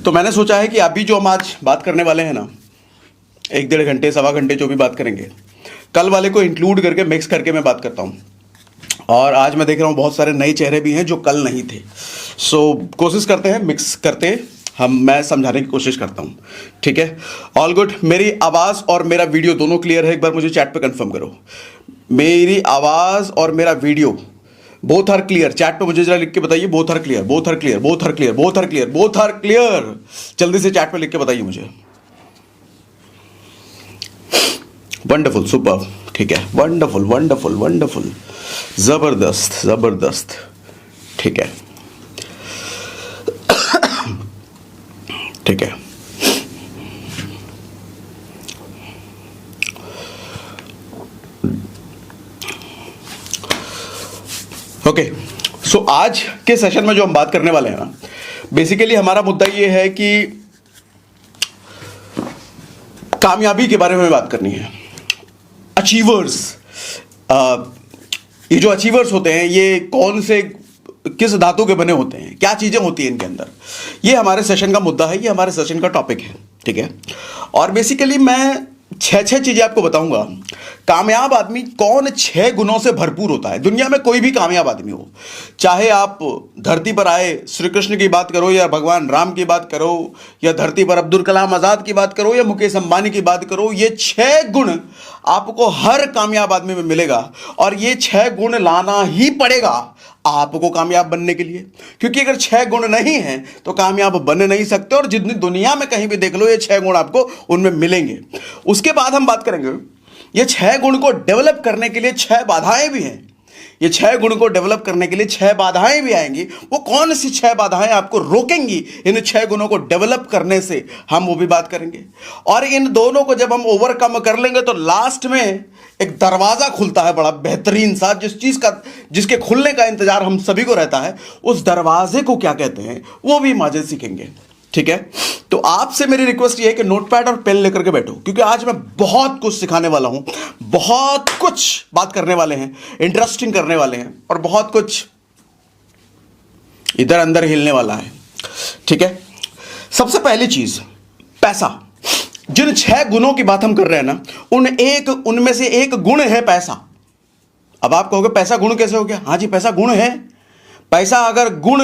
तो मैंने सोचा है कि अभी जो हम आज बात करने वाले हैं ना, 1-1.5 घंटे, सवा घंटे जो भी बात करेंगे, कल वाले को इंक्लूड करके मिक्स करके मैं बात करता हूँ। और आज मैं देख रहा हूँ बहुत सारे नए चेहरे भी हैं जो कल नहीं थे। कोशिश करते हैं, मिक्स करते मैं समझाने की कोशिश करता हूँ, ठीक है। All good. मेरी आवाज़ और मेरा वीडियो दोनों क्लियर है? एक बार मुझे चैट पे कंफर्म करो, मेरी आवाज़ और मेरा video both are clear. Chat पे मुझे जरा लिख के बताइए, both are clear, both are clear, both are clear, both are clear, both are clear. जल्दी से चैट पे लिख के बताइए मुझे। वंडरफुल, सुपर, ठीक है, वंडरफुल वंडरफुल वंडरफुल, जबरदस्त जबरदस्त, ठीक है, ठीक है। ओके, सो आज के सेशन में जो हम बात करने वाले हैं ना, बेसिकली हमारा मुद्दा ये है कि कामयाबी के बारे में बात करनी है। अचीवर्स, ये जो अचीवर्स होते हैं ये कौन से, किस धातु के बने होते हैं, क्या चीजें होती हैं इनके अंदर, ये हमारे सेशन का मुद्दा है, ये हमारे सेशन का टॉपिक है, ठीक है। और बेसिकली मैं 6 चीजें आपको बताऊंगा। कामयाब आदमी कौन 6 गुणों से भरपूर होता है। दुनिया में कोई भी कामयाब आदमी हो, चाहे आप धरती पर आए श्री कृष्ण की बात करो, या भगवान राम की बात करो, या धरती पर अब्दुल कलाम आजाद की बात करो, या मुकेश अंबानी की बात करो, ये 6 गुण आपको हर कामयाब आदमी में मिलेगा। और ये 6 गुण लाना ही पड़ेगा आपको कामयाब बनने के लिए, क्योंकि अगर 6 गुण नहीं हैं तो कामयाब बन नहीं सकते। और जितनी दुनिया में कहीं भी देख लो, ये 6 गुण आपको उनमें मिलेंगे। उसके बाद हम बात करेंगे, ये 6 गुण को डेवलप करने के लिए 6 बाधाएं भी हैं। ये 6 गुण को डेवलप करने के लिए 6 बाधाएं भी आएंगी। वो कौन सी 6 बाधाएं आपको रोकेंगी इन 6 गुणों को डेवलप करने से, हम वो भी बात करेंगे। और इन दोनों को जब हम ओवरकम कर लेंगे तो लास्ट में एक दरवाजा खुलता है बड़ा बेहतरीन सा, जिसके खुलने का इंतजार हम सभी को रहता है। उस दरवाजे को क्या कहते हैं वो भी माजे सीखेंगे, ठीक है। तो आपसे मेरी रिक्वेस्ट ये है कि नोटपैड और पेन लेकर के बैठो, क्योंकि आज मैं बहुत कुछ सिखाने वाला हूं, बहुत कुछ बात करने वाले हैं, इंटरेस्टिंग करने वाले हैं, और बहुत कुछ इधर अंदर हिलने वाला है, ठीक है। सबसे पहली चीज, पैसा। जिन 6 गुणों की बात हम कर रहे हैं ना, उनमें से एक गुण है पैसा। अब आप कहोगे पैसा गुण कैसे हो गया? हाँ जी, पैसा गुण है। पैसा अगर गुण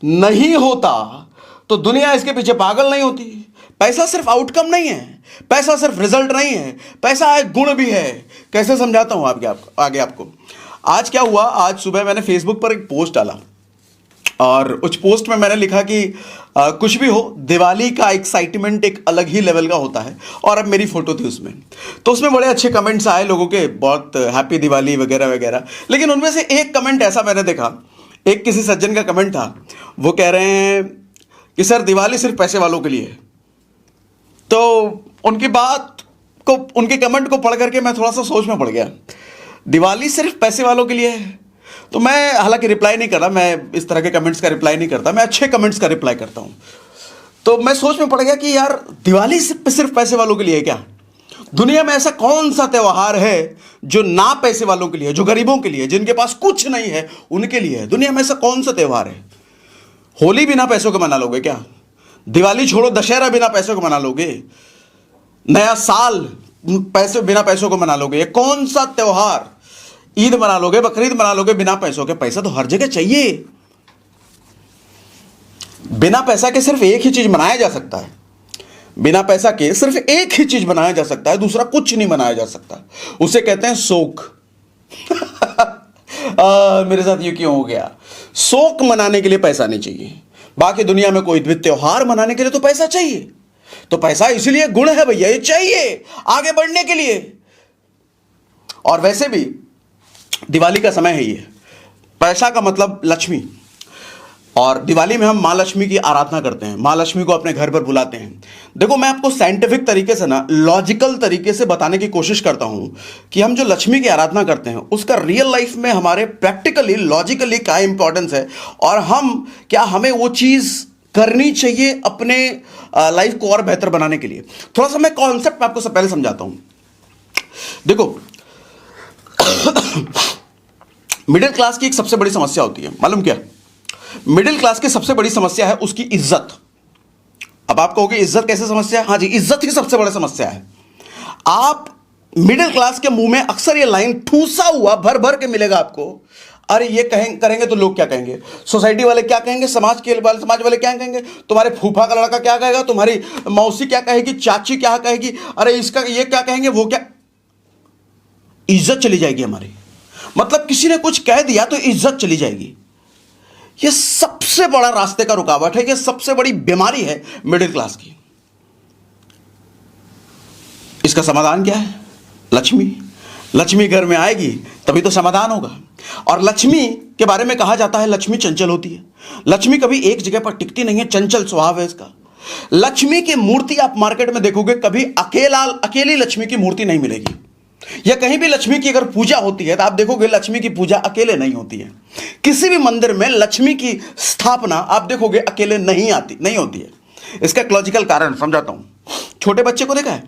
नहीं होता तो दुनिया इसके पीछे पागल नहीं होती। पैसा सिर्फ आउटकम नहीं है, पैसा सिर्फ रिजल्ट नहीं है, पैसा एक गुण भी है। कैसे समझाता हूं आगे आपको। आज क्या हुआ, आज सुबह मैंने फेसबुक पर एक पोस्ट डाला, और उस पोस्ट में मैंने लिखा कि कुछ भी हो, दिवाली का एक्साइटमेंट एक अलग ही लेवल का होता है। और अब मेरी फोटो थी उसमें, तो उसमें बड़े अच्छे कमेंट्स आए लोगों के, बहुत हैप्पी दिवाली वगैरह वगैरह। लेकिन उनमें से एक कमेंट ऐसा मैंने देखा, एक किसी सज्जन का कमेंट था, वो कह रहे हैं कि सर दिवाली सिर्फ पैसे वालों के लिए है। तो उनकी बात को, उनके कमेंट को पढ़ करके मैं थोड़ा सा सोच में पड़ गया। दिवाली सिर्फ पैसे वालों के लिए है? तो मैं हालांकि रिप्लाई नहीं कर रहा, मैं इस तरह के कमेंट्स का रिप्लाई नहीं करता, मैं अच्छे कमेंट्स का रिप्लाई करता हूं। तो मैं सोच में पड़ गया कि यार दिवाली सिर्फ पैसे वालों के लिए है क्या? दुनिया में ऐसा कौन सा त्योहार है जो ना पैसे वालों के लिए, जो गरीबों के लिए, जिनके पास कुछ नहीं है उनके लिए है? दुनिया में ऐसा कौन सा त्योहार है? होली बिना पैसों के मना लोगे क्या? दिवाली छोड़ो, दशहरा बिना पैसों के मना लोगे? नया साल बिना पैसों को मना लोगे? ये कौन सा त्योहार? ईद मना लोगे, बकरीद मना लोगे बिना पैसों के? पैसा तो हर जगह चाहिए। बिना पैसा के सिर्फ एक ही चीज मनाया जा सकता है, बिना पैसा के सिर्फ एक ही चीज बनाया जा सकता है, दूसरा कुछ नहीं बनाया जा सकता। उसे कहते हैं शोक। मेरे साथ ये क्यों हो गया? शोक मनाने के लिए पैसा नहीं चाहिए, बाकी दुनिया में कोई भी त्योहार मनाने के लिए तो पैसा चाहिए। तो पैसा इसलिए गुण है भैया, ये चाहिए आगे बढ़ने के लिए। और वैसे भी दिवाली का समय है ये, पैसा का मतलब लक्ष्मी, और दिवाली में हम माँ लक्ष्मी की आराधना करते हैं, माँ लक्ष्मी को अपने घर पर बुलाते हैं। देखो, मैं आपको साइंटिफिक तरीके से ना, लॉजिकल तरीके से बताने की कोशिश करता हूं कि हम जो लक्ष्मी की आराधना करते हैं उसका रियल लाइफ में हमारे प्रैक्टिकली, लॉजिकली क्या इंपॉर्टेंस है, और हमें वो चीज करनी चाहिए अपने लाइफ को और बेहतर बनाने के लिए। थोड़ा सा मैं कॉन्सेप्ट आपको सब पहले समझाता हूं। देखो, मिडिल क्लास की एक सबसे बड़ी समस्या होती है, मालूम क्या? मिडिल क्लास की सबसे बड़ी समस्या है उसकी इज्जत। अब आप कहोगे इज्जत कैसे समस्या है? हाँ जी, इज्जत ही सबसे बड़ी समस्या है। आप मिडिल क्लास के मुंह में अक्सर ये लाइन ठूसा हुआ भर भर के मिलेगा आपको, अरे ये करेंगे तो लोग क्या कहेंगे, सोसाइटी वाले क्या कहेंगे, समाज वाले क्या कहेंगे, तुम्हारे फूफा का लड़का क्या कहेगा, तुम्हारी मौसी क्या कहेगी, चाची क्या कहेगी, अरे इसका ये क्या कहेंगे, वो क्या, इज्जत चली जाएगी हमारी। मतलब किसी ने कुछ कह दिया तो इज्जत चली जाएगी। ये सबसे बड़ा रास्ते का रुकावट है, ये सबसे बड़ी बीमारी है मिडिल क्लास की। इसका समाधान क्या है? लक्ष्मी घर में आएगी तभी तो समाधान होगा। और लक्ष्मी के बारे में कहा जाता है लक्ष्मी चंचल होती है। लक्ष्मी कभी एक जगह पर टिकती नहीं है, चंचल स्वभाव है इसका। लक्ष्मी की मूर्ति आप मार्केट में देखोगे, कभी अकेली लक्ष्मी की मूर्ति नहीं मिलेगी, या कहीं भी लक्ष्मी की अगर पूजा होती है तो आप देखोगे लक्ष्मी की पूजा अकेले नहीं होती है। किसी भी मंदिर में लक्ष्मी की स्थापना आप देखोगे अकेले नहीं होती है। इसका एक लॉजिकल कारण समझाता हूं। छोटे बच्चे को देखा है,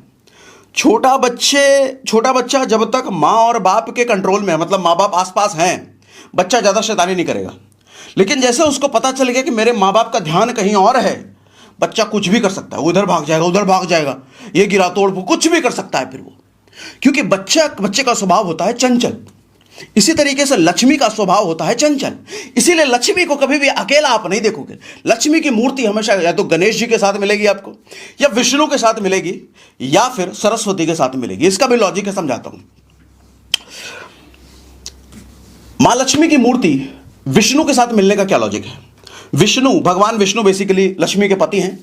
छोटा बच्चा जब तक माँ और बाप के कंट्रोल में है, मतलब माँ बाप आसपास हैं, बच्चा ज़्यादा शैतानी नहीं करेगा। लेकिन जैसे उसको पता चल गया कि मेरे माँ बाप का ध्यान कहीं और है, बच्चा कुछ भी कर सकता है, उधर भाग जाएगा, ये गिरा तोड़ कुछ भी कर सकता है फिर वो, क्योंकि बच्चे का स्वभाव होता है चंचल। इसी तरीके से लक्ष्मी का स्वभाव होता है चंचल। इसीलिए लक्ष्मी को कभी भी अकेला आप नहीं देखोगे। लक्ष्मी की मूर्ति हमेशा या तो गणेश जी के साथ मिलेगी आपको, या विष्णु के साथ मिलेगी, या फिर सरस्वती के साथ मिलेगी। इसका भी लॉजिक है, समझाता हूं। मां लक्ष्मी की मूर्ति विष्णु के साथ मिलने का क्या लॉजिक है? भगवान विष्णु बेसिकली लक्ष्मी के पति हैं,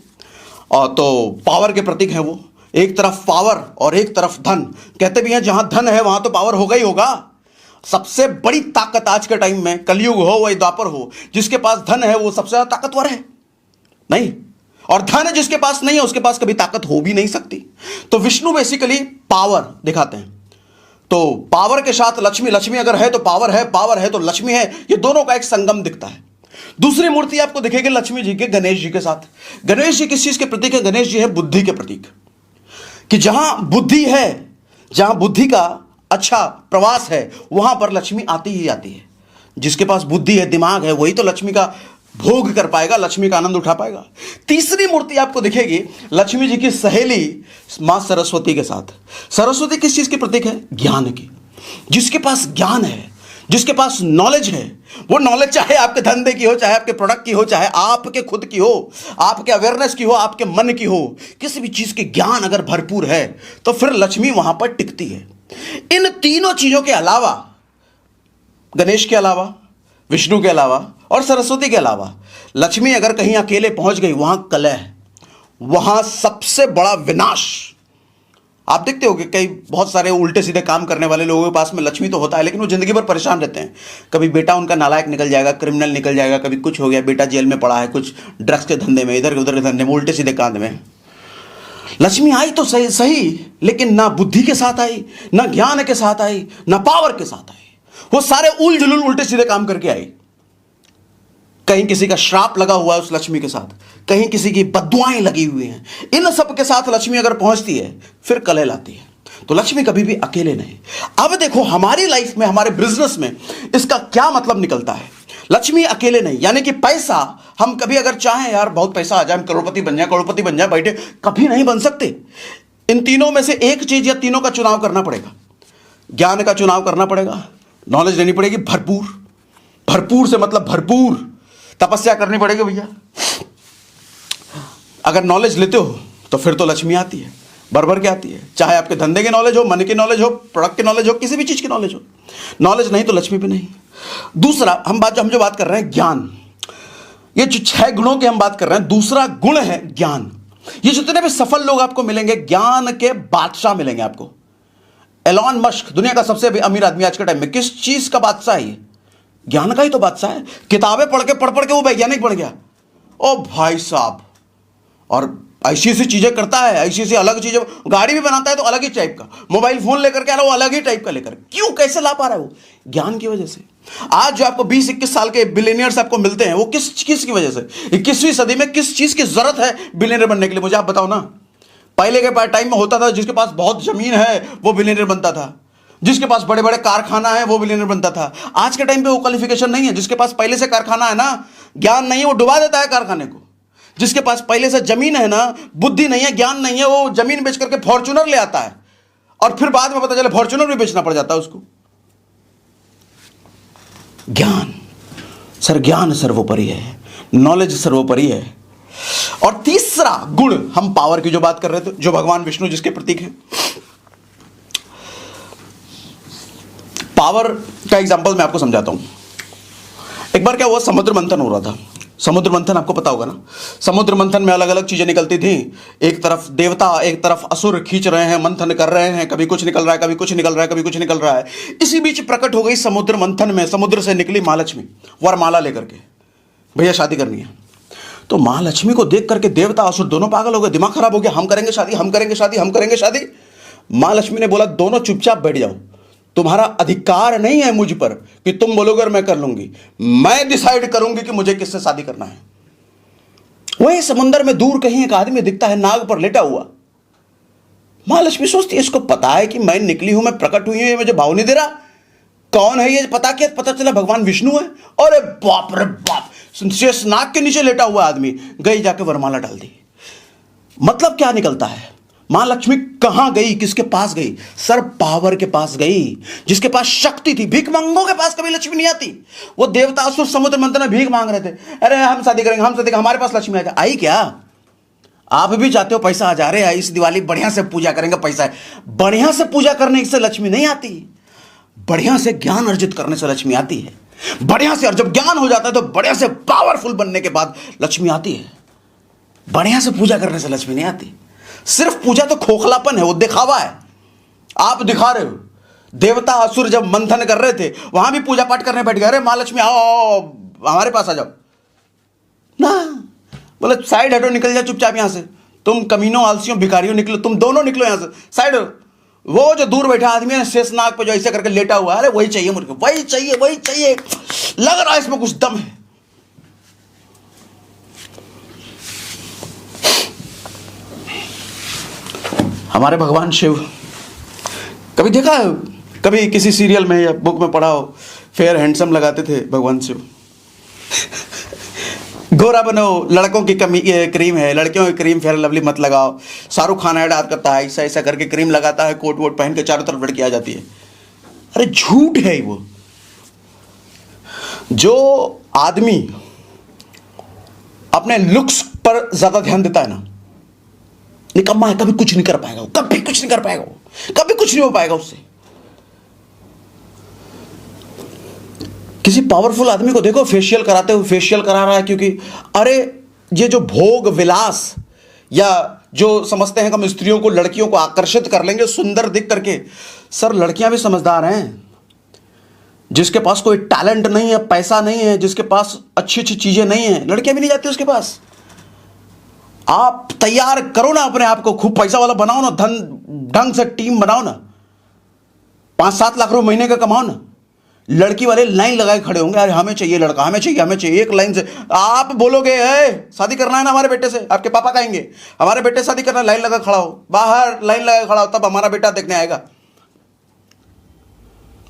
और तो पावर के प्रतीक हैं वो। एक तरफ पावर और एक तरफ धन। कहते भी हैं जहां धन है वहां तो पावर होगा ही होगा। सबसे बड़ी ताकत आज के टाइम में, कलयुग हो वही द्वापर हो, जिसके पास धन है वो सबसे ज्यादा ताकतवर है नहीं, और धन जिसके पास नहीं है उसके पास कभी ताकत हो भी नहीं सकती। तो विष्णु बेसिकली पावर दिखाते हैं। तो पावर के साथ लक्ष्मी अगर है तो पावर है तो लक्ष्मी है, ये दोनों का एक संगम दिखता है। दूसरी मूर्ति आपको दिखेगी लक्ष्मी जी के गणेश जी के साथ। गणेश जी किस चीज के प्रतीक है? गणेश जी है बुद्धि के प्रतीक, कि जहां बुद्धि है, जहां बुद्धि का अच्छा प्रवास है, वहां पर लक्ष्मी आती ही आती है। जिसके पास बुद्धि है, दिमाग है, वही तो लक्ष्मी का भोग कर पाएगा, लक्ष्मी का आनंद उठा पाएगा। तीसरी मूर्ति आपको दिखेगी लक्ष्मी जी की सहेली मां सरस्वती के साथ। सरस्वती किस चीज की प्रतीक है? ज्ञान की। जिसके पास ज्ञान है, जिसके पास नॉलेज है, वो नॉलेज चाहे आपके धंधे की हो, चाहे आपके प्रोडक्ट की हो, चाहे आपके खुद की हो, आपके अवेयरनेस की हो, आपके मन की हो, किसी भी चीज के ज्ञान अगर भरपूर है तो फिर लक्ष्मी वहां पर टिकती है। इन तीनों चीजों के अलावा, गणेश के अलावा, विष्णु के अलावा और सरस्वती के अलावा, लक्ष्मी अगर कहीं अकेले पहुंच गई, वहां कलह, वहां सबसे बड़ा विनाश। आप देखते हो कि कई बहुत सारे उल्टे सीधे काम करने वाले लोगों के पास में लक्ष्मी तो होता है, लेकिन वो जिंदगी भर परेशान रहते हैं। कभी बेटा उनका नालायक निकल जाएगा, क्रिमिनल निकल जाएगा, कभी कुछ हो गया, बेटा जेल में पड़ा है, कुछ ड्रग्स के धंधे में, इधर उधर के धंधे में, उल्टे सीधे कांड में। लक्ष्मी आई तो सही, लेकिन ना बुद्धि के साथ आई, ना ज्ञान के साथ आई, ना पावर के साथ आई। वो सारे उल जुलूल उल्टे सीधे काम करके आई। कहीं किसी का श्राप लगा हुआ है उस लक्ष्मी के साथ, कहीं किसी की बद्दुआएं लगी हुई हैं। इन सब के साथ लक्ष्मी अगर पहुंचती है फिर कलह लाती है। तो लक्ष्मी कभी भी अकेले नहीं। अब देखो हमारी लाइफ में, हमारे बिजनेस में इसका क्या मतलब निकलता है? लक्ष्मी अकेले नहीं, यानी कि पैसा हम कभी अगर चाहें यार बहुत पैसा आ जाए, हम करोड़पति बन जाए, बैठे, कभी नहीं बन सकते। इन तीनों में से एक चीज या तीनों का चुनाव करना पड़ेगा। ज्ञान का चुनाव करना पड़ेगा, नॉलेज लेनी पड़ेगी भरपूर से मतलब भरपूर तपस्या करनी पड़ेगी भैया। अगर नॉलेज लेते हो तो फिर तो लक्ष्मी आती है, भर के आती है। चाहे आपके धंधे की नॉलेज हो, मन की नॉलेज हो, प्रोडक्ट की नॉलेज हो, किसी भी चीज की नॉलेज हो, नॉलेज नहीं तो लक्ष्मी भी नहीं। दूसरा हम जो बात कर रहे हैं ज्ञान, ये जो 6 गुणों की हम बात कर रहे हैं, दूसरा गुण है ज्ञान। ये जितने भी सफल लोग आपको मिलेंगे, ज्ञान के बादशाह मिलेंगे आपको। एलॉन मस्क दुनिया का सबसे अमीर आदमी आज के टाइम में, किस चीज का बादशाह है? ज्ञान का ही तो बादशाह है। किताबें पढ़ के वो वैज्ञानिक बन गया। ओ भाई साहब, और ऐसी चीजें करता है, ऐसी अलग चीजें, गाड़ी भी बनाता है तो अलग ही टाइप का, मोबाइल फोन लेकर के आ रहा है वो अलग ही टाइप का लेकर। क्यों, कैसे ला पा रहा है वो? ज्ञान की वजह से। आज जो आपको 20-21 साल के बिलियनियर्स आपको मिलते हैं, वो किस की वजह से? 21वीं सदी में किस चीज की जरूरत है बिलियनियर बनने के लिए? मुझे आप बताओ ना। पहले के टाइम में होता था जिसके पास बहुत जमीन है वो बिलियनियर बनता था, जिसके पास बड़े बड़े कारखाना है वो बिलियनियर बनता था। आज के टाइम पे वो क्वालिफिकेशन नहीं है। जिसके पास पहले से कारखाना है ना, ज्ञान नहीं है, वो डुबा देता है कारखाने को। जिसके पास पहले से जमीन है ना, बुद्धि नहीं है, ज्ञान नहीं है, वो जमीन बेच करके फॉर्च्यूनर ले आता है और फिर बाद में पता चले फॉर्च्यूनर भी बेचना पड़ जाता है उसको। ज्ञान सर, ज्ञान सर्वोपरि है, नॉलेज सर्वोपरि है। और तीसरा गुण, हम पावर की जो बात कर रहे थे, जो भगवान विष्णु जिसके प्रतीक हैं, पावर का एग्जांपल मैं आपको समझाता हूं। एक बार क्या हुआ, समुद्र मंथन हो रहा था। समुद्र मंथन आपको पता होगा ना, समुद्र मंथन में अलग अलग चीजें निकलती थी। एक तरफ देवता, एक तरफ असुर खींच रहे हैं, मंथन कर रहे हैं, कभी कुछ निकल रहा है, कभी कुछ निकल रहा है, कभी कुछ निकल रहा है। इसी बीच प्रकट हो गई समुद्र मंथन में, समुद्र से निकली महालक्ष्मी वरमाला लेकर के, भैया शादी करनी है। तो महालक्ष्मी को देख करके देवता असुर दोनों पागल हो गए, दिमाग खराब हो गया, हम करेंगे शादी, हम करेंगे शादी, हम करेंगे शादी। महालक्ष्मी ने बोला दोनों चुपचाप बैठ जाओ, तुम्हारा अधिकार नहीं है मुझ पर कि तुम बोलोगे और मैं कर लूंगी, मैं डिसाइड करूंगी कि मुझे किससे शादी करना है। वही समुद्र में दूर कहीं एक आदमी दिखता है नाग पर लेटा हुआ। महालक्ष्मी सोचती है इसको पता है कि मैं निकली हूं, मैं प्रकट हुई हूं, ये मुझे भाव नहीं दे रहा, कौन है ये पता क्या, पता चला भगवान विष्णु है। अरे बाप रे बाप, शेष नाग के नीचे लेटा हुआ आदमी, गई जाके वरमाला डाल दी। मतलब क्या निकलता है, महालक्ष्मी कहां गई, किसके पास गई, सर पावर के पास गई, जिसके पास शक्ति थी। भीख मंगों के पास कभी लक्ष्मी नहीं आती। वो देवता असुर समुद्र मंथन में भीख मांग रहे थे, अरे हम शादी करेंगे, हम शादी करेंगे, हमारे पास लक्ष्मी आ जाए। आई क्या, आप भी चाहते हो पैसा आ जा रहे हैं, इस दिवाली बढ़िया से पूजा करेंगे, पैसा है। बढ़िया से पूजा करने से लक्ष्मी नहीं आती, बढ़िया से ज्ञान अर्जित करने से लक्ष्मी आती है। बढ़िया से, और जब ज्ञान हो जाता है तो बढ़िया से पावरफुल बनने के बाद लक्ष्मी आती है। बढ़िया से पूजा करने से लक्ष्मी नहीं आती। सिर्फ पूजा तो खोखलापन है, वो दिखावा है, आप दिखा रहे हो। देवता असुर जब मंथन कर रहे थे वहां भी पूजा पाठ करने बैठ गए, अरे महालक्ष्मी आओ आओ हमारे पास आ जाओ ना, बोले साइड हटो, निकल जाओ चुपचाप यहां से, तुम कमीनों आलसियों भिखारियों निकलो, तुम दोनों निकलो यहां से, साइड। वो जो दूर बैठा आदमी है शेषनाग पे जो ऐसे करके लेटा हुआ है, अरे वही चाहिए मुझे, वही चाहिए, वही चाहिए, लग रहा है इसमें कुछ दम है। हमारे भगवान शिव, कभी देखा है, कभी किसी सीरियल में या बुक में पढ़ा हो, फेयर हैंडसम लगाते थे भगवान शिव। गोरा बनो, लड़कों की क्रीम है, लड़कियों की क्रीम फेयर लवली मत लगाओ। शाहरुख खान ऐड करता है, ऐसा ऐसा करके क्रीम लगाता है, कोट वोट पहन के चारों तरफ लड़की आ जाती है। अरे झूठ है वो। जो आदमी अपने लुक्स पर ज्यादा ध्यान देता है ना, निकम्मा है, कभी कुछ नहीं कर पाएगा, कभी कुछ नहीं कर पाएगा, कभी कुछ नहीं हो पाएगा उससे। किसी पावरफुल आदमी को देखो फेशियल कराते हुए, फेशियल करा रहा है क्योंकि अरे ये जो भोग विलास, या जो समझते हैं कि हम स्त्रियों को, लड़कियों को आकर्षित कर लेंगे सुंदर दिख करके, सर लड़कियां भी समझदार हैं। जिसके पास कोई टैलेंट नहीं है, पैसा नहीं है, जिसके पास अच्छी अच्छी चीजें नहीं है, लड़कियां भी नहीं जाती उसके पास। आप तैयार करो ना अपने आप को, खूब पैसा वाला बनाओ ना, धन ढंग से टीम बनाओ ना, 5-7 लाख रुपए महीने का कमाओ ना, लड़की वाले लाइन लगाए खड़े होंगे, अरे हमें चाहिए लड़का, हमें चाहिए, हमें चाहिए, एक लाइन से। आप बोलोगे शादी करना है ना हमारे बेटे से, आपके पापा कहेंगे हमारे बेटे शादी करना, लाइन लगा खड़ा हो, बाहर लाइन लगा खड़ा हो, तब हमारा बेटा देखने आएगा।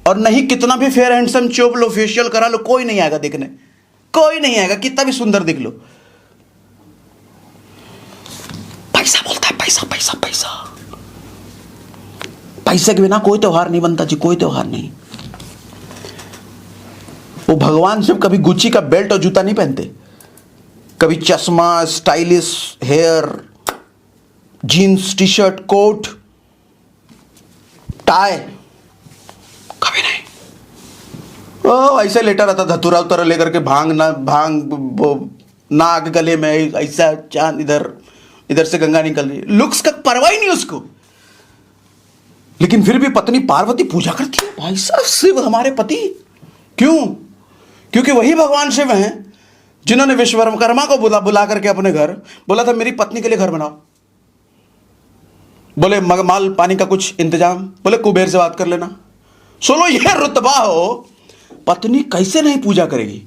और नहीं, कितना भी फेयर हैंडसम चोप लो, फेशियल करा लो, कोई नहीं आएगा देखने, कोई नहीं आएगा, कितना भी सुंदर दिख लो। पैसा बोलता है, पैसा पैसा पैसा, पैसे के बिना कोई त्योहार नहीं बनता जी, कोई त्योहार नहीं। वो भगवान शिव कभी गुच्ची का बेल्ट और जूता नहीं पहनते, कभी चश्मा, stylish hair, jeans, T shirt, coat, tie, कभी नहीं। ओ ऐसे लेटा रहता, धतूरा उतरा लेकर के, भांग ना भांग, नाग गले में, ऐसा चांद, इधर इधर से गंगा निकल रही, लुक्स का परवाह ही नहीं उसको। लेकिन फिर भी पत्नी पार्वती पूजा करती है, भाई साहब शिव हमारे पति। क्यों? क्योंकि वही भगवान शिव हैं जिन्होंने विश्वकर्मा को बुला करके अपने घर बोला था मेरी पत्नी के लिए घर बनाओ। बोले माल पानी का कुछ इंतजाम, बोले कुबेर से बात कर लेना। सुनो ये रुतबा हो, पत्नी कैसे नहीं पूजा करेगी?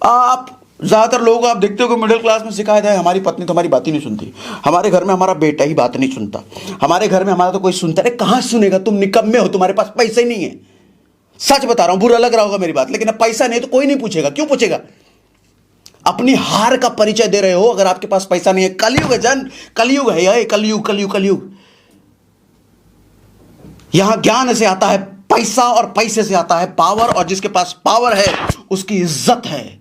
आप ज्यादातर लोग आप देखते हो कि मिडिल क्लास में शिकायत है, हमारी पत्नी तो हमारी बात ही नहीं सुनती, हमारे घर में हमारा बेटा ही बात नहीं सुनता, हमारे घर में हमारा तो कोई सुनता नहीं। कहां सुनेगा? तुम निकम्मे हो, तुम्हारे पास पैसे ही नहीं है। सच बता रहा हूं, बुरा लग रहा होगा मेरी बात, लेकिन अब पैसा नहीं तो कोई नहीं पूछेगा। क्यों पूछेगा? अपनी हार का परिचय दे रहे हो अगर आपके पास पैसा नहीं है। कलयुग है जन, कलयुग है यह, कलयुग कलयुग कलयुग। यहां ज्ञान से आता है पैसा और पैसे से आता है पावर, और जिसके पास पावर है उसकी इज्जत है।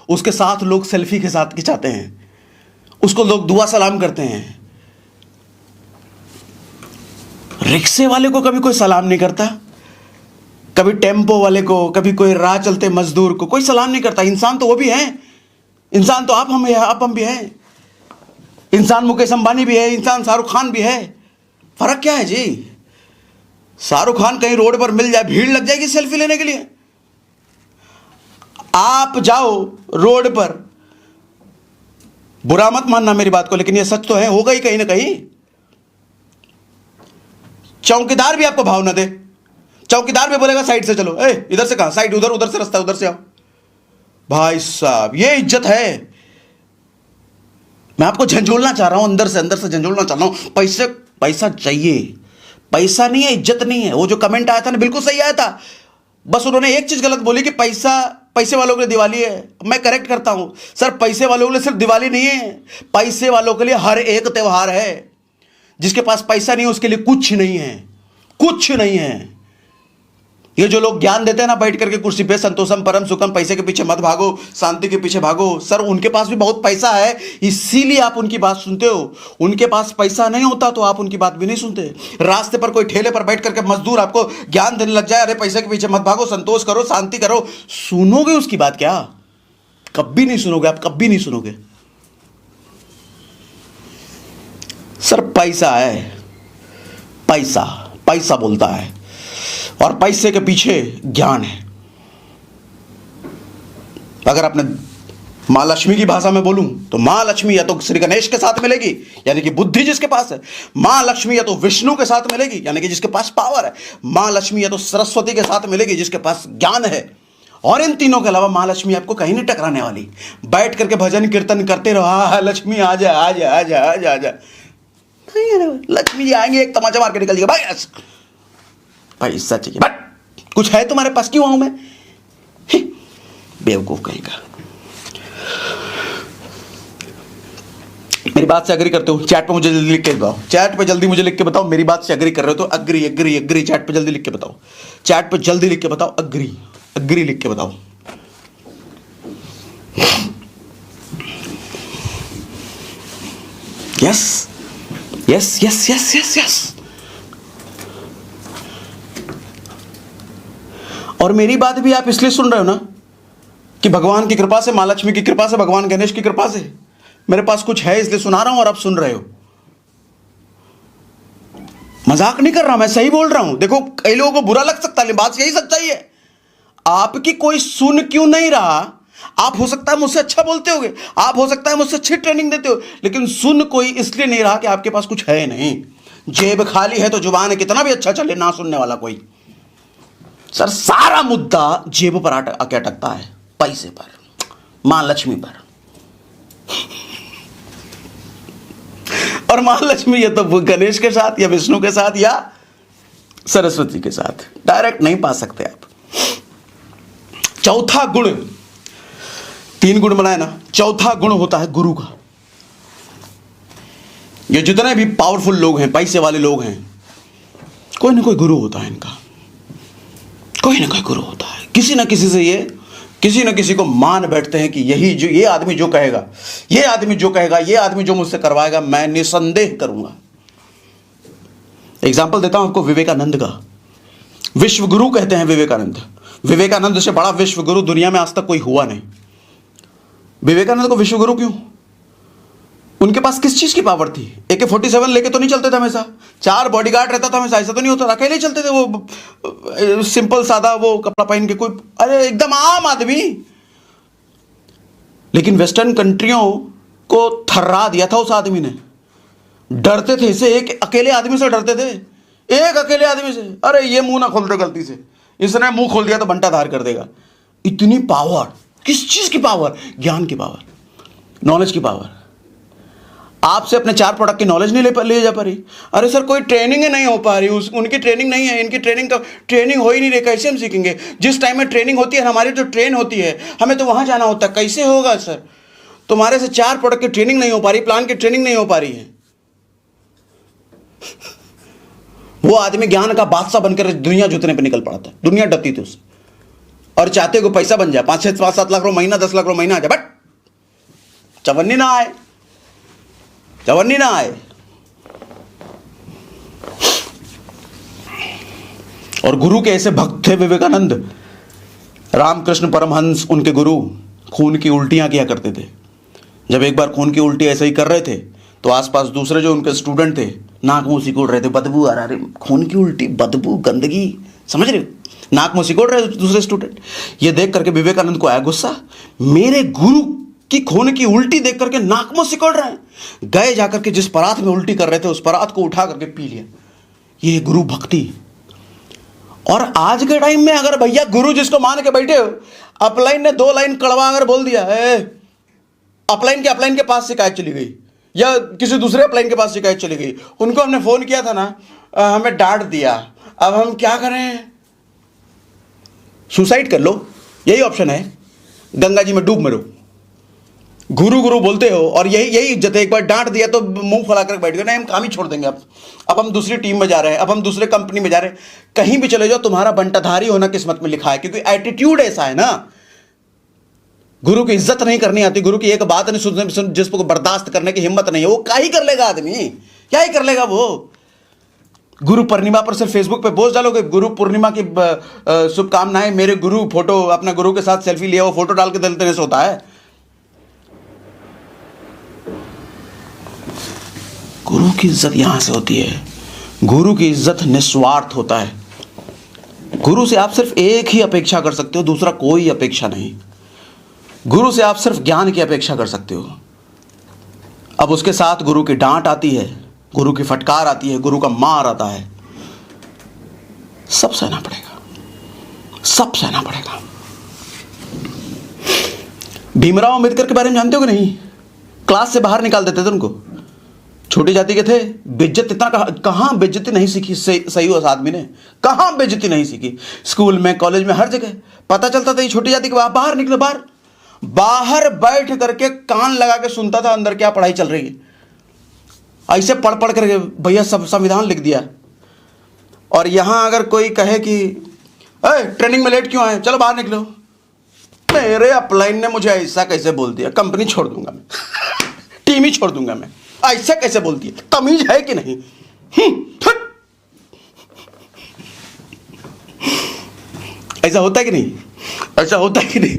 उसके साथ लोग सेल्फी के साथ खिंचाते हैं, उसको लोग दुआ सलाम करते हैं। रिक्शे वाले को कभी कोई सलाम नहीं करता, कभी टेम्पो वाले को, कभी कोई राह चलते मजदूर को कोई सलाम नहीं करता। इंसान तो वो भी है, इंसान तो आप हम भी हैं, इंसान मुकेश अंबानी भी है, इंसान शाहरुख खान भी है। फर्क क्या है जी? शाहरुख खान कहीं रोड पर मिल जाए, भीड़ लग जाएगी सेल्फी लेने के लिए। आप जाओ रोड पर, बुरा मत मानना मेरी बात को, लेकिन ये सच तो है, होगा ही कहीं ना कहीं। चौकीदार भी आपको भाव ना दे, चौकीदार भी बोलेगा साइड से चलो, इधर से कहां साइड, उधर, उधर से रास्ता, उधर से आओ। भाई साहब ये इज्जत है। मैं आपको झंझोलना चाह रहा हूं, अंदर से झंझोलना चाह रहा हूं। पैसा चाहिए, पैसा नहीं है, इज्जत नहीं है। वो जो कमेंट आया था ना, बिल्कुल सही आया था, बस उन्होंने एक चीज गलत बोली कि पैसे वालों के लिए दिवाली है। मैं करेक्ट करता हूं सर, पैसे वालों के लिए सिर्फ दिवाली नहीं है, पैसे वालों के लिए हर एक त्योहार है। जिसके पास पैसा नहीं है उसके लिए कुछ नहीं है, कुछ नहीं है। ये जो लोग ज्ञान देते हैं ना बैठ करके कुर्सी पे, संतोषम परम सुखम, पैसे के पीछे मत भागो, शांति के पीछे भागो, सर उनके पास भी बहुत पैसा है, इसीलिए आप उनकी बात सुनते हो। उनके पास पैसा नहीं होता तो आप उनकी बात भी नहीं सुनते। रास्ते पर कोई ठेले पर बैठ करके मजदूर आपको ज्ञान देने लग जाए, अरे पैसे के पीछे मत भागो, संतोष करो, शांति करो, सुनोगे उसकी बात क्या? कभी नहीं सुनोगे, आप कभी नहीं सुनोगे। सर पैसा है, पैसा पैसा बोलता है, और पैसे के पीछे ज्ञान है। अगर आपने मां लक्ष्मी की भाषा में बोलूं तो मां लक्ष्मी या तो श्री गणेश के साथ मिलेगी, यानी कि बुद्धि जिसके पास है। मां लक्ष्मी या तो विष्णु के साथ मिलेगी, यानी कि जिसके पास पावर है। मां लक्ष्मी या तो सरस्वती के साथ मिलेगी, जिसके पास ज्ञान है। और इन तीनों के अलावा मां लक्ष्मी आपको कहीं नहीं टकराने वाली। बैठ करके भजन कीर्तन करते रहो, हाँ लक्ष्मी आ जा आ जा आ जा आ जा आ जा। लक्ष्मी जी आएंगे, एक तमाचा मार के निकल जाएगा, भाई पैसा चाहिए, बट कुछ है तुम्हारे पास, क्यों आऊं मैं? बेवकूफ कहीं का। मेरी बात से अग्री करते हो? चैट पे मुझे जल्दी लिख के बताओ, चैट पे जल्दी मुझे लिख के बताओ। मेरी बात से अग्री कर रहे हो तो अग्री अग्री अग्री चैट पे जल्दी लिख के बताओ, चैट पे जल्दी लिख के बताओ, अग्री अग्री लिख के बताओ। Yes yes yes yes yes yes. और मेरी बात भी आप इसलिए सुन रहे हो ना कि भगवान की कृपा से, मां लक्ष्मी की कृपा से, भगवान गणेश की कृपा से मेरे पास कुछ है, इसलिए सुना रहा हूं और आप सुन रहे हो। मजाक नहीं कर रहा, मैं सही बोल रहा हूं। देखो कई लोगों को बुरा लग सकता है, बात यही सच्चाई है। आपकी कोई सुन क्यों नहीं रहा? आप हो सकता है मुझसे अच्छा बोलते होगे, आप हो सकता है मुझसे अच्छी ट्रेनिंग देते हो, लेकिन सुन कोई इसलिए नहीं रहा कि आपके पास कुछ है नहीं। जेब खाली है तो जुबान कितना भी अच्छा चले, ना सुनने वाला कोई। सर सारा मुद्दा जेब पर आके अटकता है, पैसे पर, मां लक्ष्मी पर। और मां लक्ष्मी या तो गणेश के साथ या विष्णु के साथ या सरस्वती के साथ, डायरेक्ट नहीं पा सकते आप। चौथा गुण, 3 गुण बनाए ना, चौथा गुण होता है गुरु का। ये जितने भी पावरफुल लोग हैं, पैसे वाले लोग हैं, कोई ना कोई गुरु होता है इनका, कोई ना कोई गुरु होता है। किसी ना किसी से ये किसी ना किसी को मान बैठते हैं कि यही जो ये आदमी जो कहेगा, ये आदमी जो कहेगा, ये आदमी जो मुझसे करवाएगा, मैं निसंदेह करूंगा। एग्जाम्पल देता हूं आपको विवेकानंद का। विश्व गुरु कहते हैं विवेकानंद। विवेकानंद से बड़ा विश्व गुरु दुनिया में आज तक कोई हुआ नहीं। विवेकानंद को विश्व गुरु क्यों? उनके पास किस चीज की पावर थी? AK-47 लेके तो नहीं चलते थे हमेशा, 4 बॉडीगार्ड रहता था हमेशा, ऐसा तो नहीं होता, अकेले ही चलते थे वो सिंपल सादा वो कपड़ा पहन के, कोई अरे एकदम आम आदमी। लेकिन वेस्टर्न कंट्रियों को थर्रा दिया था उस आदमी ने। डरते थे इसे, एक अकेले आदमी से डरते थे, एक अकेले आदमी से। अरे ये मुंह ना खोल दे गलती से, इसने मुंह खोल दिया तो बंटा धार कर देगा। इतनी पावर, किस चीज की पावर? ज्ञान की पावर, नॉलेज की पावर। आपसे अपने 4 प्रोडक्ट की नॉलेज नहीं ले जा पा रही। अरे सर कोई ट्रेनिंग ही नहीं हो पा रही, उनकी ट्रेनिंग नहीं है, इनकी ट्रेनिंग हो ही नहीं रही, कैसे हम सीखेंगे? जिस टाइम में ट्रेनिंग होती है, हमारी जो ट्रेन होती है, हमें तो वहां जाना होता है, कैसे होगा सर? तुम्हारे से 4 प्रोडक्ट की ट्रेनिंग नहीं हो पा रही, प्लान की ट्रेनिंग नहीं हो पा रही है। वो आदमी ज्ञान का बादशाह बनकर दुनिया जीतने पे निकल पड़ा था, दुनिया डरती थी उससे, और चाहते को पैसा बन जाए, 5-7 लाख रुपए महीना, 10 लाख रुपए महीना आ जाए, बट चवन्नी ना आए, चवन्नी ना आए। और गुरु के ऐसे भक्त थे विवेकानंद, रामकृष्ण परमहंस उनके गुरु, खून की उल्टियां किया करते थे। जब एक बार खून की उल्टी ऐसे ही कर रहे थे तो आसपास दूसरे जो उनके स्टूडेंट थे नाक मुंह सिकोड़ रहे थे, बदबू आ रहा है, खून की उल्टी, बदबू, गंदगी, समझ रहे हो, नाक मुंह सिकोड़ रहे दूसरे स्टूडेंट। ये देख करके विवेकानंद को आया गुस्सा, मेरे गुरु की खून की उल्टी देख करके नाक मुंह सिकोड़ रहे हैं। गए जाकर के जिस परात में उल्टी कर रहे थे उस परात को उठा करके पी लिया। ये गुरु भक्ति। और आज के टाइम में अगर भैया गुरु जिसको मान के बैठे हो, अपलाइन ने 2 लाइन कड़वा अगर बोल दिया है, अपलाइन के पास शिकायत चली गई या किसी दूसरे अपलाइन के पास शिकायत चली गई, उनको हमने फोन किया था ना, हमें डांट दिया, अब हम क्या करें, सुसाइड कर लो, यही ऑप्शन है, गंगा जी में डूब मरो। गुरु गुरु बोलते हो और यही इज्जत है। एक बार डांट दिया तो मुंह फैला कर बैठ गए, नहीं हम काम ही छोड़ देंगे, अब हम दूसरी टीम में जा रहे हैं, अब हम दूसरे कंपनी में जा रहे हैं। कहीं भी चले जाओ तुम्हारा बंटाधारी होना किस्मत में लिखा है, क्योंकि एटीट्यूड ऐसा है ना। गुरु की इज्जत नहीं करनी आती, गुरु की एक बात नहीं सुनने, जिसको बर्दाश्त करने की हिम्मत नहीं है, वो क्या ही कर लेगा आदमी, क्या ही कर लेगा वो। गुरु पूर्णिमा पर सिर्फ फेसबुक पे पोस्ट डालोगे, गुरु पूर्णिमा की शुभकामनाएं, मेरे गुरु, फोटो अपना गुरु के साथ सेल्फी लिया, वो फोटो डाल के देने से होता है। गुरु की इज्जत यहां से होती है। गुरु की इज्जत निस्वार्थ होता है। गुरु से आप सिर्फ एक ही अपेक्षा कर सकते हो, दूसरा कोई अपेक्षा नहीं। गुरु से आप सिर्फ ज्ञान की अपेक्षा कर सकते हो। अब उसके साथ गुरु की डांट आती है, गुरु की फटकार आती है, गुरु का मार आता है, सब सहना पड़ेगा, सब सहना पड़ेगा। भीमराव अंबेडकर के बारे में जानते हो कि नहीं? क्लास से बाहर निकाल देते थे उनको। छोटी जाति के थे, बेइज्जत इतना, कहां बेइज्जती नहीं सीखी सही उस आदमी ने, कहां बेइज्जती नहीं सीखी। स्कूल में, कॉलेज में, हर जगह पता चलता था ये छोटी जाति के, बाहर निकले, बाहर बैठ करके कान लगा के सुनता था अंदर क्या पढ़ाई चल रही है। ऐसे पढ़ पढ़ करके भैया सब संविधान लिख दिया। और यहां अगर कोई कहे कि ट्रेनिंग में लेट क्यों आए, चलो बाहर निकलो, मेरे अपलाइन ने मुझे ऐसा कैसे बोल दिया, कंपनी छोड़ दूंगा मैं, टीम ही छोड़ दूंगा मैं, ऐसा कैसे बोलती है, तमीज है कि नहीं। ऐसा होता है कि नहीं, ऐसा होता है कि नहीं?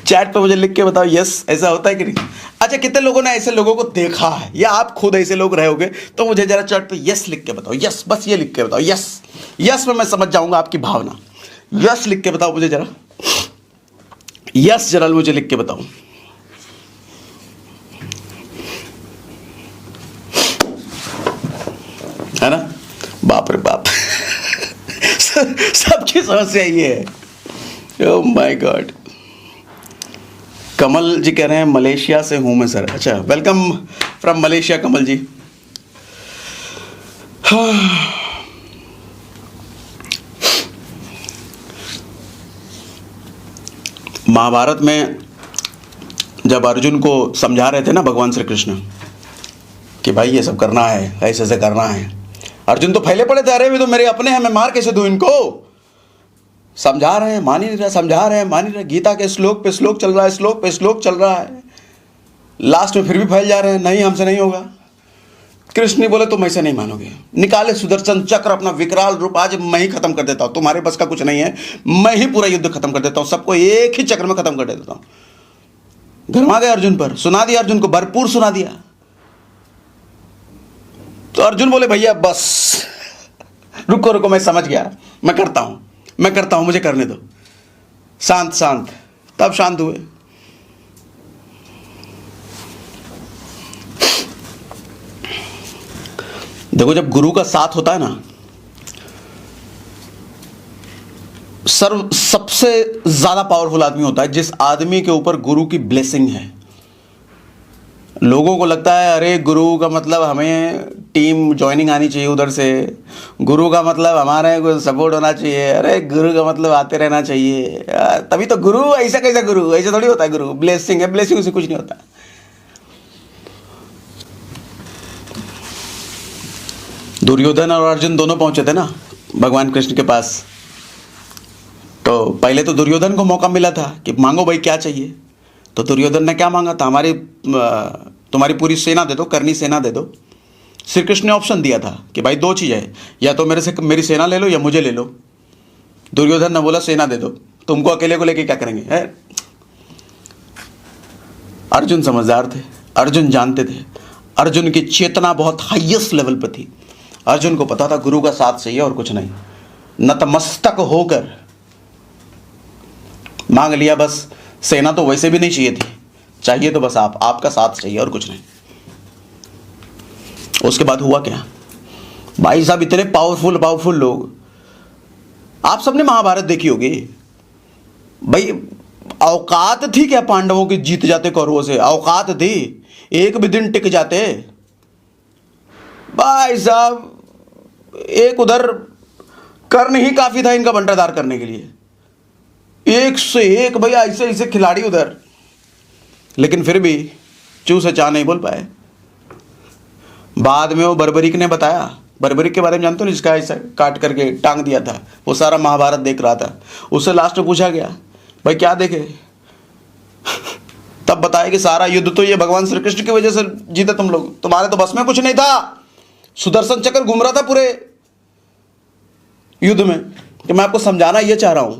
चैट पे मुझे लिख के बताओ यस, ऐसा होता है कि नहीं। अच्छा, कितने लोगों ने ऐसे लोगों को देखा है, या आप खुद ऐसे लोग रहे होगे, तो मुझे जरा चैट पे यस लिख के बताओ, यस, बस ये लिख के बताओ, यस, यस में मैं समझ जाऊंगा आपकी भावना। यस लिख के बताओ मुझे जरा, यस जरा मुझे लिख के बताओ। है ना, बाप रे बाप। सबकी समस्या ये है। Oh my God. कमल जी कह रहे हैं मलेशिया से हूं मैं सर। अच्छा, वेलकम फ्रॉम मलेशिया कमल जी। महाभारत में जब अर्जुन को समझा रहे थे ना भगवान श्री कृष्ण कि भाई ये सब करना है, ऐसे ऐसे करना है, अर्जुन तो फैले पड़े थे, अरे भी तो मेरे अपने हैं, मैं मार कैसे दूं इनको। समझा रहे हैं, मान ही नहीं रहा, समझा रहे हैं, मान ही नहीं रहा। गीता के श्लोक पे श्लोक चल रहा है, श्लोक पे श्लोक चल रहा है, लास्ट में फिर भी फैल जा रहे हैं, नहीं हमसे नहीं होगा। कृष्ण ने बोले तुम ऐसे नहीं मानोगे, निकाले सुदर्शन चक्र अपना विकराल रूप, आज मैं ही खत्म कर देता हूं, तुम्हारे बस का कुछ नहीं है, मैं ही पूरा युद्ध खत्म कर देता हूं, सबको एक ही चक्र में खत्म कर देता हूं। गरमा गए अर्जुन पर, सुना दिया अर्जुन को, भरपूर सुना दिया। तो अर्जुन बोले भैया बस रुको रुको, मैं समझ गया, मैं करता हूं, मुझे करने दो, शांत शांत। तब शांत हुए। देखो, जब गुरु का साथ होता है ना, सबसे ज्यादा पावरफुल आदमी होता है जिस आदमी के ऊपर गुरु की ब्लेसिंग है। लोगों को लगता है अरे गुरु का मतलब हमें टीम ज्वाइनिंग आनी चाहिए उधर से, गुरु का मतलब हमारे को सपोर्ट होना चाहिए, अरे गुरु का मतलब आते रहना चाहिए, तभी तो गुरु। ऐसा कैसा गुरु, ऐसा थोड़ी होता है गुरु। ब्लेसिंग है, ब्लेसिंग से कुछ नहीं होता। दुर्योधन और अर्जुन दोनों पहुंचे थे ना भगवान कृष्ण के पास। तो पहले तो दुर्योधन को मौका मिला था कि मांगो भाई क्या चाहिए। तो दुर्योधन ने क्या मांगा था, तुम्हारी पूरी सेना दे दो, करनी सेना दे दो। श्री कृष्ण ने ऑप्शन दिया था कि भाई दो चीज़ है, या तो मेरे से मेरी सेना ले लो या मुझे ले लो। दुर्योधन ने बोला सेना दे दो, तुमको अकेले को लेके क्या करेंगे है? अर्जुन समझदार थे, अर्जुन जानते थे, अर्जुन की चेतना बहुत हाईएस्ट लेवल पर थी। अर्जुन को पता था गुरु का साथ चाहिए और कुछ नहीं। नतमस्तक होकर मांग लिया, बस सेना तो वैसे भी नहीं चाहिए थी, चाहिए तो बस आपका साथ चाहिए और कुछ नहीं। उसके बाद हुआ क्या भाई साहब, इतने पावरफुल लोग। आप सबने महाभारत देखी होगी भाई, औकात थी क्या पांडवों की जीत जाते कौरवों से? औकात थी, एक भी दिन टिक जाते भाई साहब। एक उधर कर्ण ही काफी था इनका बंटाधार करने के लिए, एक से एक भैया ऐसे ऐसे खिलाड़ी उधर, लेकिन फिर भी चू से चा नहीं बोल पाए। बाद में वो बर्बरीक ने बताया, बर्बरीक के बारे में जानते हो, जिसका ऐसा काट करके टांग दिया था, वो सारा महाभारत देख रहा था। उससे लास्ट में पूछा गया भाई क्या देखे? तब बताया कि सारा युद्ध तो ये भगवान श्री कृष्ण की वजह से जीते तुम लोग, तुम्हारे तो बस में कुछ नहीं था। सुदर्शन चक्र घूम रहा था पूरे युद्ध में। कि मैं आपको समझाना ये चाह रहा हूं,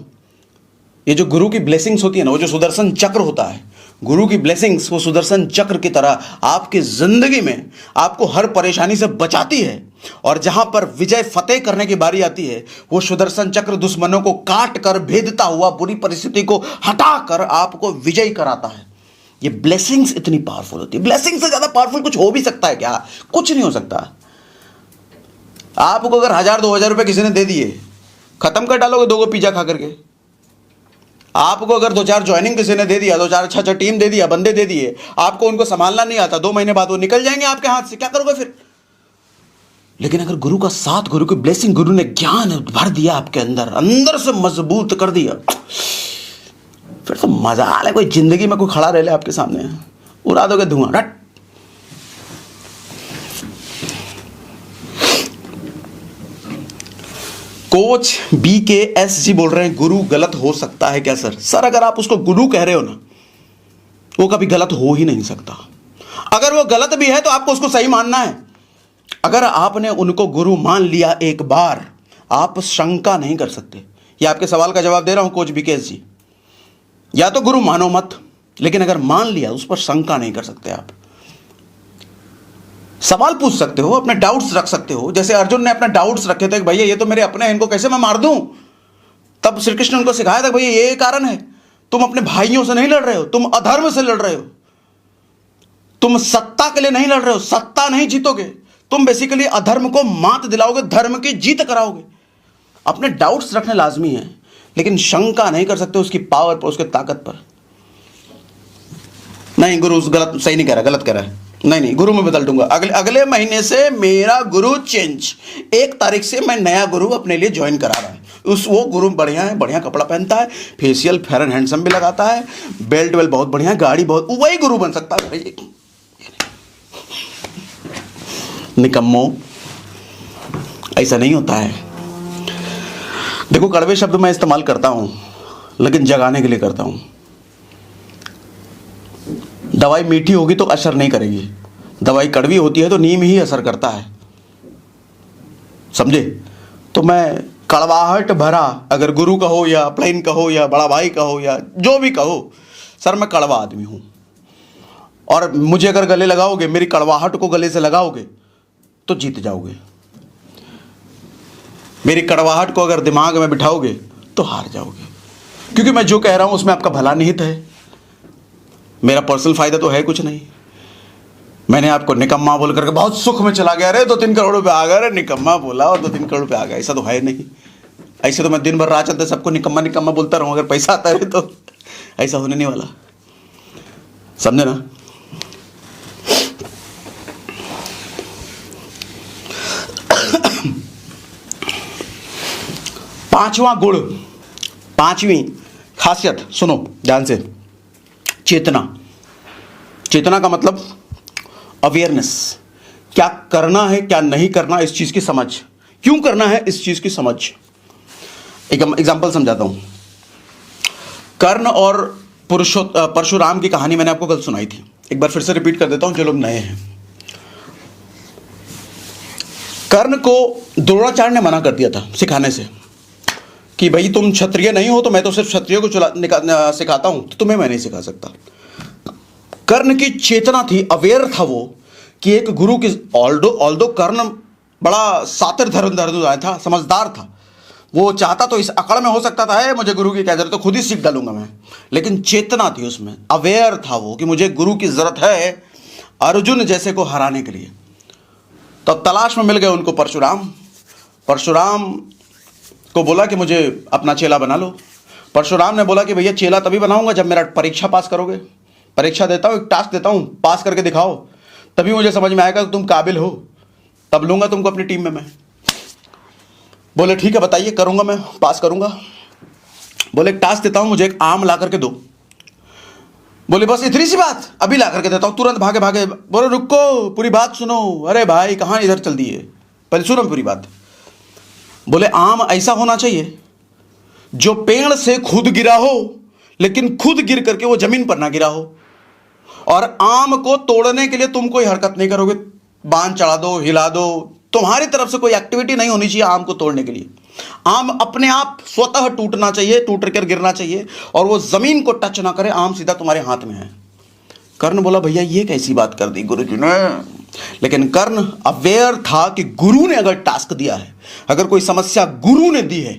ये जो गुरु की ब्लेसिंग्स होती है ना, वो जो सुदर्शन चक्र होता है, गुरु की ब्लेसिंग्स वो सुदर्शन चक्र की तरह आपकी जिंदगी में आपको हर परेशानी से बचाती है। और जहां पर विजय फतेह करने की बारी आती है, वो सुदर्शन चक्र दुश्मनों को काट कर, भेदता हुआ बुरी परिस्थिति को हटाकर आपको विजयी कराता है। ये ब्लेसिंग्स इतनी पावरफुल होती है। ब्लेसिंग से ज्यादा पावरफुल कुछ हो भी सकता है क्या? कुछ नहीं हो सकता। आपको अगर 1000-2000 रुपए किसी ने दे दिए, खत्म कर डालोगे 2 पिज्जा खा करके। आपको अगर 2-4 ज्वाइनिंग किसी ने दे दिया, 2-4 अच्छा टीम दे दिया, बंदे दे दिए, आपको उनको संभालना नहीं आता, 2 महीने बाद वो निकल जाएंगे आपके हाथ से, क्या करोगे फिर? लेकिन अगर गुरु का साथ, गुरु की ब्लेसिंग, गुरु ने ज्ञान भर दिया आपके अंदर, अंदर से मजबूत कर दिया, फिर तो मजा आ रहा है। कोई जिंदगी में कोई खड़ा रह ले आपके सामने, उड़ा दोगे धुआं, रट। कोच BKS जी बोल रहे हैं गुरु गलत हो सकता है क्या सर? सर अगर आप उसको गुरु कह रहे हो ना, वो कभी गलत हो ही नहीं सकता। अगर वो गलत भी है तो आपको उसको सही मानना है। अगर आपने उनको गुरु मान लिया एक बार, आप शंका नहीं कर सकते। ये आपके सवाल का जवाब दे रहा हूं कोच BKS जी। या तो गुरु मानो मत, लेकिन अगर मान लिया उस पर शंका नहीं कर सकते। आप सवाल पूछ सकते हो, अपने डाउट्स रख सकते हो। जैसे अर्जुन ने अपने डाउट्स रखे थे कि भैया ये तो मेरे अपने हैं, इनको कैसे मैं मार दूं? तब श्री कृष्ण ने उनको सिखाया था भैया ये कारण है, तुम अपने भाइयों से नहीं लड़ रहे हो, तुम अधर्म से लड़ रहे हो, तुम सत्ता के लिए नहीं लड़ रहे हो, सत्ता नहीं जीतोगे, तुम बेसिकली अधर्म को मात दिलाओगे, धर्म की जीत कराओगे। अपने डाउट्स रखने लाजमी है, लेकिन शंका नहीं कर सकते उसकी पावर पर, उसके ताकत पर। नहीं गुरु गलत, सही नहीं कह रहा, गलत कह रहा है, नहीं गुरु मैं बदल दूंगा। अगले महीने से मेरा गुरु चेंज, 1 तारीख से मैं नया गुरु अपने लिए ज्वाइन करा रहा है। वो गुरु बढ़िया है, बढ़िया कपड़ा पहनता है, फेशियल फेयर एंड हैंडसम भी लगाता है, बेल्ट वेल्ट बहुत बढ़िया है, गाड़ी बहुत, वही गुरु बन सकता है। निकम्मो, ऐसा नहीं होता है। देखो कड़वे शब्द मैं इस्तेमाल करता हूं, लेकिन जगाने के लिए करता हूं। दवाई मीठी होगी तो असर नहीं करेगी, दवाई कड़वी होती है तो नीम ही असर करता है, समझे? तो मैं कड़वाहट भरा, अगर गुरु कहो या प्लेन कहो या बड़ा भाई कहो या जो भी कहो, सर मैं कड़वा आदमी हूं। और मुझे अगर गले लगाओगे, मेरी कड़वाहट को गले से लगाओगे तो जीत जाओगे। मेरी कड़वाहट को अगर दिमाग में बिठाओगे तो हार जाओगे, क्योंकि मैं जो कह रहा हूं उसमें आपका भला निहित है। मेरा पर्सनल फायदा तो है कुछ नहीं। मैंने आपको निकम्मा बोल करके बहुत सुख में चला गया, अरे 2-3 करोड़ रुपए आ गए, अरे निकम्मा बोला और 2-3 करोड़ रुपए आ गए, ऐसा तो है नहीं। ऐसे तो मैं दिन भर राह चलते सबको निकम्मा निकम्मा बोलता रहूं, अगर पैसा आता है तो ऐसा होने नहीं वाला, समझे ना? पांचवा गुण, पांचवी खासियत सुनो ध्यान से, चेतना। चेतना का मतलब अवेयरनेस, क्या करना है क्या नहीं करना, इस चीज की समझ, क्यों करना है इस चीज की समझ। एक एग्जांपल समझाता हूं। कर्ण और परशुराम की कहानी मैंने आपको कल सुनाई थी, एक बार फिर से रिपीट कर देता हूं जो लोग नए हैं। कर्ण को द्रोणाचार्य ने मना कर दिया था सिखाने से कि भाई तुम क्षत्रिय नहीं हो, तो मैं तो सिर्फ क्षत्रिय को सिखाता हूं, तो तुम्हें मैं नहीं सिखा सकता। कर्ण की चेतना थी, अवेयर था वो कि एक गुरु की, ऑल्दो कर्ण बड़ा सातिर धर्मदार था, समझदार था, वो चाहता तो इस अकड़ में हो सकता था है मुझे गुरु की क्या जरूरत, तो खुद ही सीख डालूंगा मैं, लेकिन चेतना थी उसमें, अवेयर था वो कि मुझे गुरु की जरूरत है अर्जुन जैसे को हराने के लिए। तो तलाश में मिल गए उनको परशुराम। परशुराम को बोला कि मुझे अपना चेला बना लो। परशुराम ने बोला कि भैया चेला तभी बनाऊंगा जब मेरा परीक्षा पास करोगे, परीक्षा देता हूँ, एक टास्क देता हूँ, पास करके दिखाओ, तभी मुझे समझ में आएगा कि तुम काबिल हो, तब लूंगा तुमको अपनी टीम में मैं। बोले ठीक है बताइए, करूंगा मैं, पास करूंगा। बोले एक टास्क देता हूं, मुझे एक आम ला करके दो। बोले बस इतनी सी बात, अभी ला करके देता हूं। तुरंत भागे भागे, बोले रुको पूरी बात सुनो। अरे भाई कहां इधर चल दिए, पहले सुनो पूरी बात। बोले आम ऐसा होना चाहिए जो पेड़ से खुद गिरा हो, लेकिन खुद गिर करके वो जमीन पर ना गिरा हो, और आम को तोड़ने के लिए तुम कोई हरकत नहीं करोगे, बांध चढ़ा दो, हिला दो, तुम्हारी तरफ से कोई एक्टिविटी नहीं होनी चाहिए आम को तोड़ने के लिए। आम अपने आप स्वतः टूटना चाहिए, टूट कर गिरना चाहिए, और वो जमीन को टच ना करे, आम सीधा तुम्हारे हाथ में है। कर्ण बोला भैया ये कैसी बात कर दी गुरुजी ने। लेकिन कर्ण अवेयर था कि गुरु ने अगर टास्क दिया है, अगर कोई समस्या गुरु ने दी है,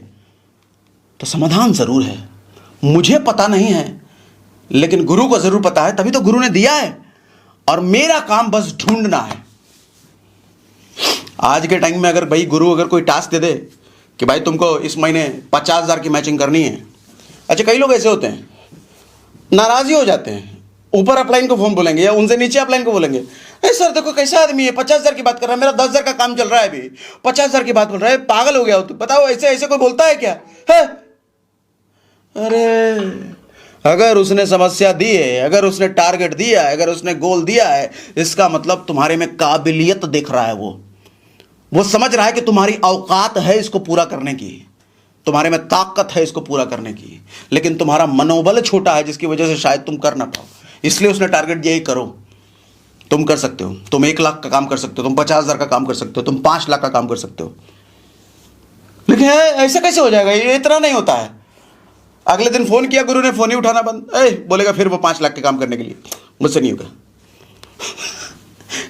तो समाधान जरूर है। मुझे पता नहीं है, लेकिन गुरु को जरूर पता है, तभी तो गुरु ने दिया है, और मेरा काम बस ढूंढना है। आज के टाइम में अगर भाई गुरु अगर कोई टास्क दे दे कि भाई तुमको इस महीने 50,000 की मैचिंग करनी है, अच्छा कई लोग ऐसे होते हैं नाराज ही हो जाते हैं, ऊपर अपलाइन को फोन बोलेंगे या उनसे नीचे अपलाइन को बोलेंगे, ए सर देखो कैसा आदमी है, 50,000 की बात कर रहा है, मेरा 10,000 का काम चल रहा है, अभी 50,000 की बात बोल रहा है, पागल हो गया हो तू, बताओ ऐसे ऐसे कोई बोलता है क्या है? अरे अगर उसने समस्या दी है, अगर उसने टारगेट दिया है, अगर उसने गोल दिया है, इसका मतलब तुम्हारे में काबिलियत दिख रहा है। वो समझ रहा है कि तुम्हारी औकात है इसको पूरा करने की, तुम्हारे में ताकत है इसको पूरा करने की, लेकिन तुम्हारा मनोबल छोटा है, जिसकी वजह से शायद तुम कर ना पाओ। इसलिए उसने टारगेट दिया ही करो, तुम कर सकते हो, तुम 1 लाख का काम कर सकते हो, तुम 50,000 का काम कर सकते हो, तुम 5 लाख का काम कर सकते हो। लेकिन ऐसा कैसे हो जाएगा, ये इतना नहीं होता है। अगले दिन फोन किया, गुरु ने फोन ही उठाना बंद, बोलेगा फिर वो 5 लाख के काम करने के लिए, मुझसे नहीं होगा।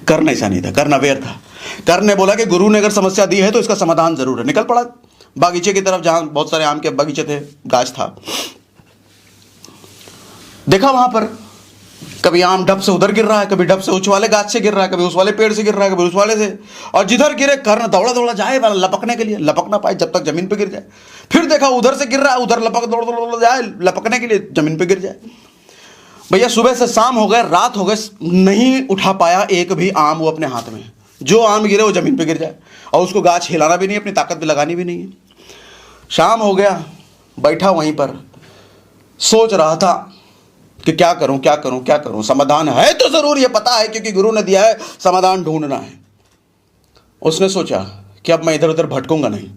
कर्ण ऐसा नहीं था, कर्ण अवेयर था। कर्ण ने बोला कि गुरु ने अगर समस्या दी है तो इसका समाधान जरूर है। निकल पड़ा बागीचे की तरफ, जहां बहुत सारे आम के बगीचे थे, गाछ था। देखा वहां पर कभी आम ढप से उधर गिर रहा है, कभी ढप से उस वाले गाछ से गिर रहा है, कभी उस वाले पेड़ से गिर रहा है, कभी उस वाले से, और जिधर गिरे कर्ण दौड़ा दौड़ा जाए लपकने के लिए, लपक ना पाए जब तक जमीन पे गिर जाए। फिर देखा उधर से गिर रहा है, उधर लपक दौड़ दौड़ जाए लपकने के लिए, जमीन पे गिर जाए। भैया सुबह से शाम हो गए, रात हो गए, नहीं उठा पाया एक भी आम वो अपने हाथ में। जो आम गिरे वो जमीन पे गिर जाए, और उसको गाछ हिलाना भी नहीं, अपनी ताकत भी लगानी भी नहीं है। शाम हो गया, बैठा वहीं पर सोच रहा था कि क्या करूं क्या करूं क्या करूं, समाधान है तो जरूर, ये पता है क्योंकि गुरु ने दिया है, समाधान ढूंढना है। उसने सोचा कि अब मैं इधर उधर भटकूंगा नहीं,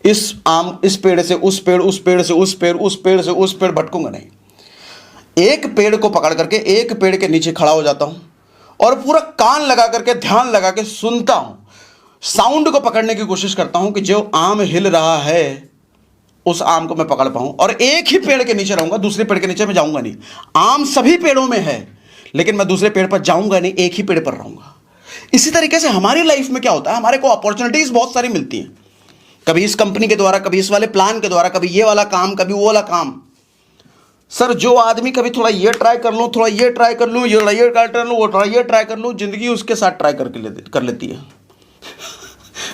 इस पेड़ से उस पेड़, उस पेड़ से उस पेड़, उस पेड़ से उस पेड़ भटकूंगा नहीं। एक पेड़ को पकड़ करके एक पेड़ के नीचे खड़ा हो जाता हूं, और पूरा कान लगा करके ध्यान लगा के सुनता हूं, साउंड को पकड़ने की कोशिश करता हूं कि जो आम हिल रहा है उस आम को मैं पकड़ पाऊं, और एक ही पेड़ के नीचे रहूंगा, दूसरे पेड़ के नीचे मैं जाऊंगा नहीं। आम सभी पेड़ों में है, लेकिन मैं दूसरे पेड़ पर जाऊंगा नहीं, एक ही पेड़ पर रहूंगा। इसी तरीके से हमारी लाइफ में क्या होता है, हमारे को अपॉर्चुनिटीज बहुत सारी मिलती हैं, कभी इस कंपनी के द्वारा, कभी इस वाले प्लान के द्वारा, कभी ये वाला काम, कभी वो वाला काम। सर जो आदमी कभी थोड़ा ये ट्राई कर लूँ, थोड़ा ये ट्राई कर लूँ, ये ट्राई कर लूँ, वो थोड़ा ये ट्राई कर लूँ, जिंदगी उसके साथ ट्राई कर लेती है।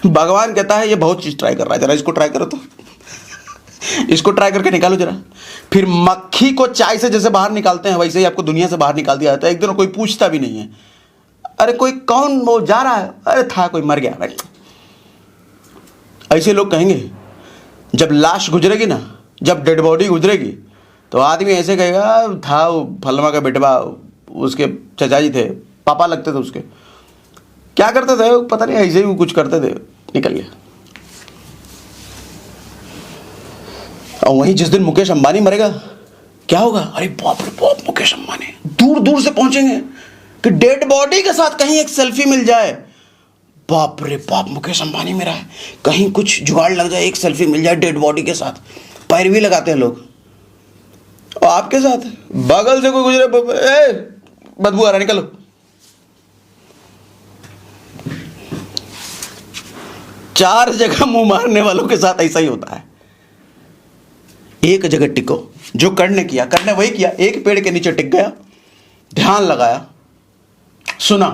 भगवान कहता है ये बहुत चीज़ ट्राई कर रहा है, जरा इसको ट्राई करो, तो इसको ट्राई करके निकालो जरा। फिर मक्खी को चाय से जैसे बाहर निकालते हैं, वैसे ही आपको दुनिया से बाहर निकाल दिया जाता है। एक दिन कोई पूछता भी नहीं है, अरे कोई कौन वो जा रहा है, अरे था कोई मर गया। ऐसे लोग कहेंगे जब लाश गुजरेगी ना, जब डेड बॉडी गुजरेगी, तो आदमी ऐसे कहेगा था वो फलमा का बेटवा, उसके चचा जी थे, पापा लगते थे उसके, क्या करते थे पता नहीं, ऐसे ही कुछ करते थे, निकल गया। और वहीं जिस दिन मुकेश अंबानी मरेगा क्या होगा? अरे बाप रे बाप, मुकेश अंबानी दूर दूर से पहुंचेंगे कि डेड बॉडी के साथ कहीं एक सेल्फी मिल जाए। बाप रे बाप, मुकेश अंबानी मेरा है, कहीं कुछ जुगाड़ लग जाए, एक सेल्फी मिल जाए डेड बॉडी के साथ। पैरवी लगाते हैं लोग। और आपके साथ बगल से कोई गुजरे, बदबू आ रहा, निकलो। चार जगह मुंह मारने वालों के साथ ऐसा ही होता है। एक जगह टिको, जो करने किया, करने वही किया। एक पेड़ के नीचे टिक गया, ध्यान लगाया, सुना,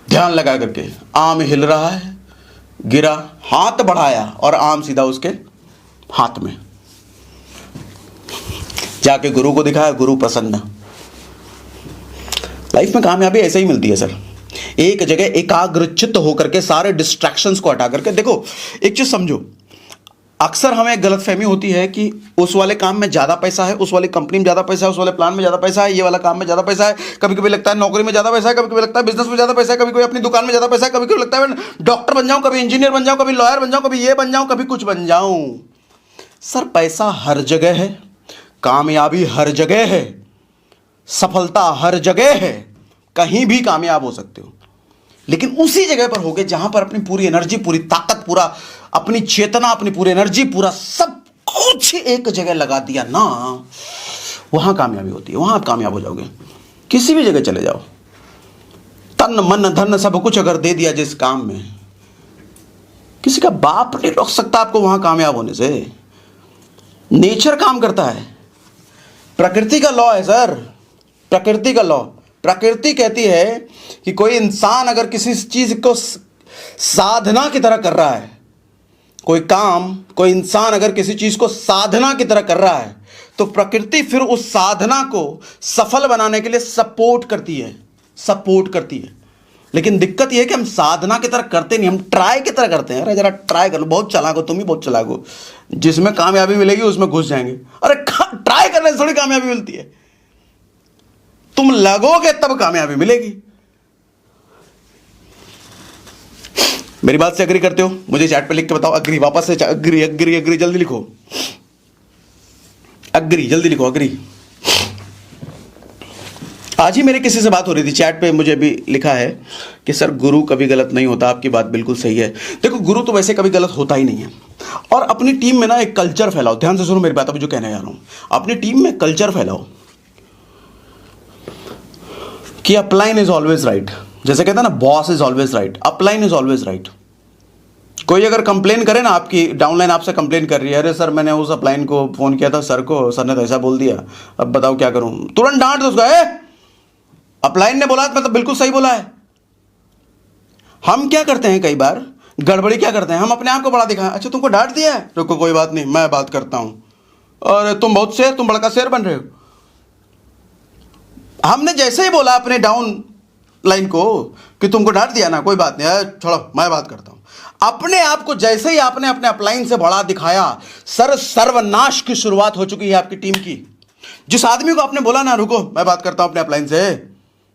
ध्यान लगा करके आम हिल रहा है, गिरा, हाथ बढ़ाया और आम सीधा उसके हाथ में। जाके गुरु को दिखाया, गुरु प्रसन्न। लाइफ में कामयाबी ऐसे ही मिलती है सर। एक जगह एकाग्रचित्त होकर के सारे डिस्ट्रैक्शंस को हटा करके देखो। एक चीज समझो, अक्सर हमें गलतफहमी होती है कि उस वाले काम में ज़्यादा पैसा है, उस वाली कंपनी में ज़्यादा पैसा है, उस वाले प्लान में ज़्यादा पैसा है, ये वाला काम में ज़्यादा पैसा है। कभी कभी लगता है नौकरी में ज़्यादा पैसा है, कभी कभी लगता है बिजनेस में ज़्यादा पैसा है, कभी कभी अपनी दुकान में ज़्यादा पैसा है, कभी कभी लगता है डॉक्टर बन जाऊँ, कभी इंजीनियर बन जाऊँ, कभी लॉयर बन जाऊँ, कभी ये बन जाऊँ, कभी कुछ बन जाऊँ। सर पैसा हर जगह है, कामयाबी हर जगह है, सफलता हर जगह है, कहीं भी कामयाब हो सकते हो। लेकिन उसी जगह पर होगे जहां पर अपनी पूरी एनर्जी, पूरी ताकत, पूरा अपनी चेतना, अपनी पूरी एनर्जी, पूरा सब कुछ एक जगह लगा दिया ना, वहां कामयाबी होती है। वहां आप कामयाब हो जाओगे। किसी भी जगह चले जाओ, तन मन धन सब कुछ अगर दे दिया जिस काम में, किसी का बाप नहीं रोक सकता आपको वहां कामयाब होने से। नेचर काम करता है, प्रकृति का लॉ है सर, प्रकृति का लॉ। प्रकृति कहती है कि कोई इंसान अगर किसी चीज को साधना की तरह कर रहा है, कोई काम, कोई इंसान अगर किसी चीज को साधना की तरह कर रहा है, तो प्रकृति फिर उस साधना को सफल बनाने के लिए सपोर्ट करती है, सपोर्ट करती है। लेकिन दिक्कत यह है कि हम साधना की तरह करते नहीं, हम ट्राई की तरह करते हैं। अरे जरा ट्राई कर लो, बहुत चालाक हो, तुम ही बहुत चालाक हो, जिसमें कामयाबी मिलेगी उसमें घुस जाएंगे। अरे ट्राई करने से थोड़ी कामयाबी मिलती है, तुम लगोगे तब कामयाबी मिलेगी। मेरी बात से अग्री करते हो? मुझे चैट पे लिख के बताओ अग्री, वापस से अग्री अग्री अग्री, जल्दी लिखो अग्री, जल्दी लिखो अग्री। आज ही मेरे किसी से बात हो रही थी, चैट पे मुझे भी लिखा है कि सर गुरु कभी गलत नहीं होता, आपकी बात बिल्कुल सही है। देखो गुरु तो वैसे कभी गलत होता ही नहीं है। और अपनी टीम में ना एक कल्चर फैलाओ, ध्यान से सुनो मेरी बात, अभी जो कहने जा रहा हूं, अपनी टीम में कल्चर फैलाओ कि अपलाइन इज ऑलवेज राइट। जैसे कहते हैं ना, boss is always right, upline is always right. कोई अगर कंप्लेन करे ना, आपकी डाउनलाइन आपसे कंप्लेन कर रही है, अरे सर मैंने उस अपलाइन को फोन किया था सर को, सर ने तो ऐसा बोल दिया, अब बताओ क्या करूं, तुरंत डांट दो उसको, अपलाइन ने बोला मतलब बिल्कुल सही बोला है। हम क्या करते हैं, कई बार गड़बड़ी क्या करते हैं, हम अपने आप को बड़ा दिखाएं, अच्छा तुमको डांट दिया है, रुको कोई बात नहीं मैं बात करता हूं, और तुम बहुत शेर, तुम बड़का शेर बन रहे हो। हमने जैसे ही बोला अपने डाउन लाइन को कि तुमको डांट दिया ना, कोई बात नहीं छोड़ो मैं बात करता हूं, अपने आप को जैसे ही आपने अपने अपलाइन से बड़ा दिखाया, सर सर्वनाश की शुरुआत हो चुकी है आपकी टीम की। जिस आदमी को आपने बोला ना रुको मैं बात करता हूं अपने अपलाइन से,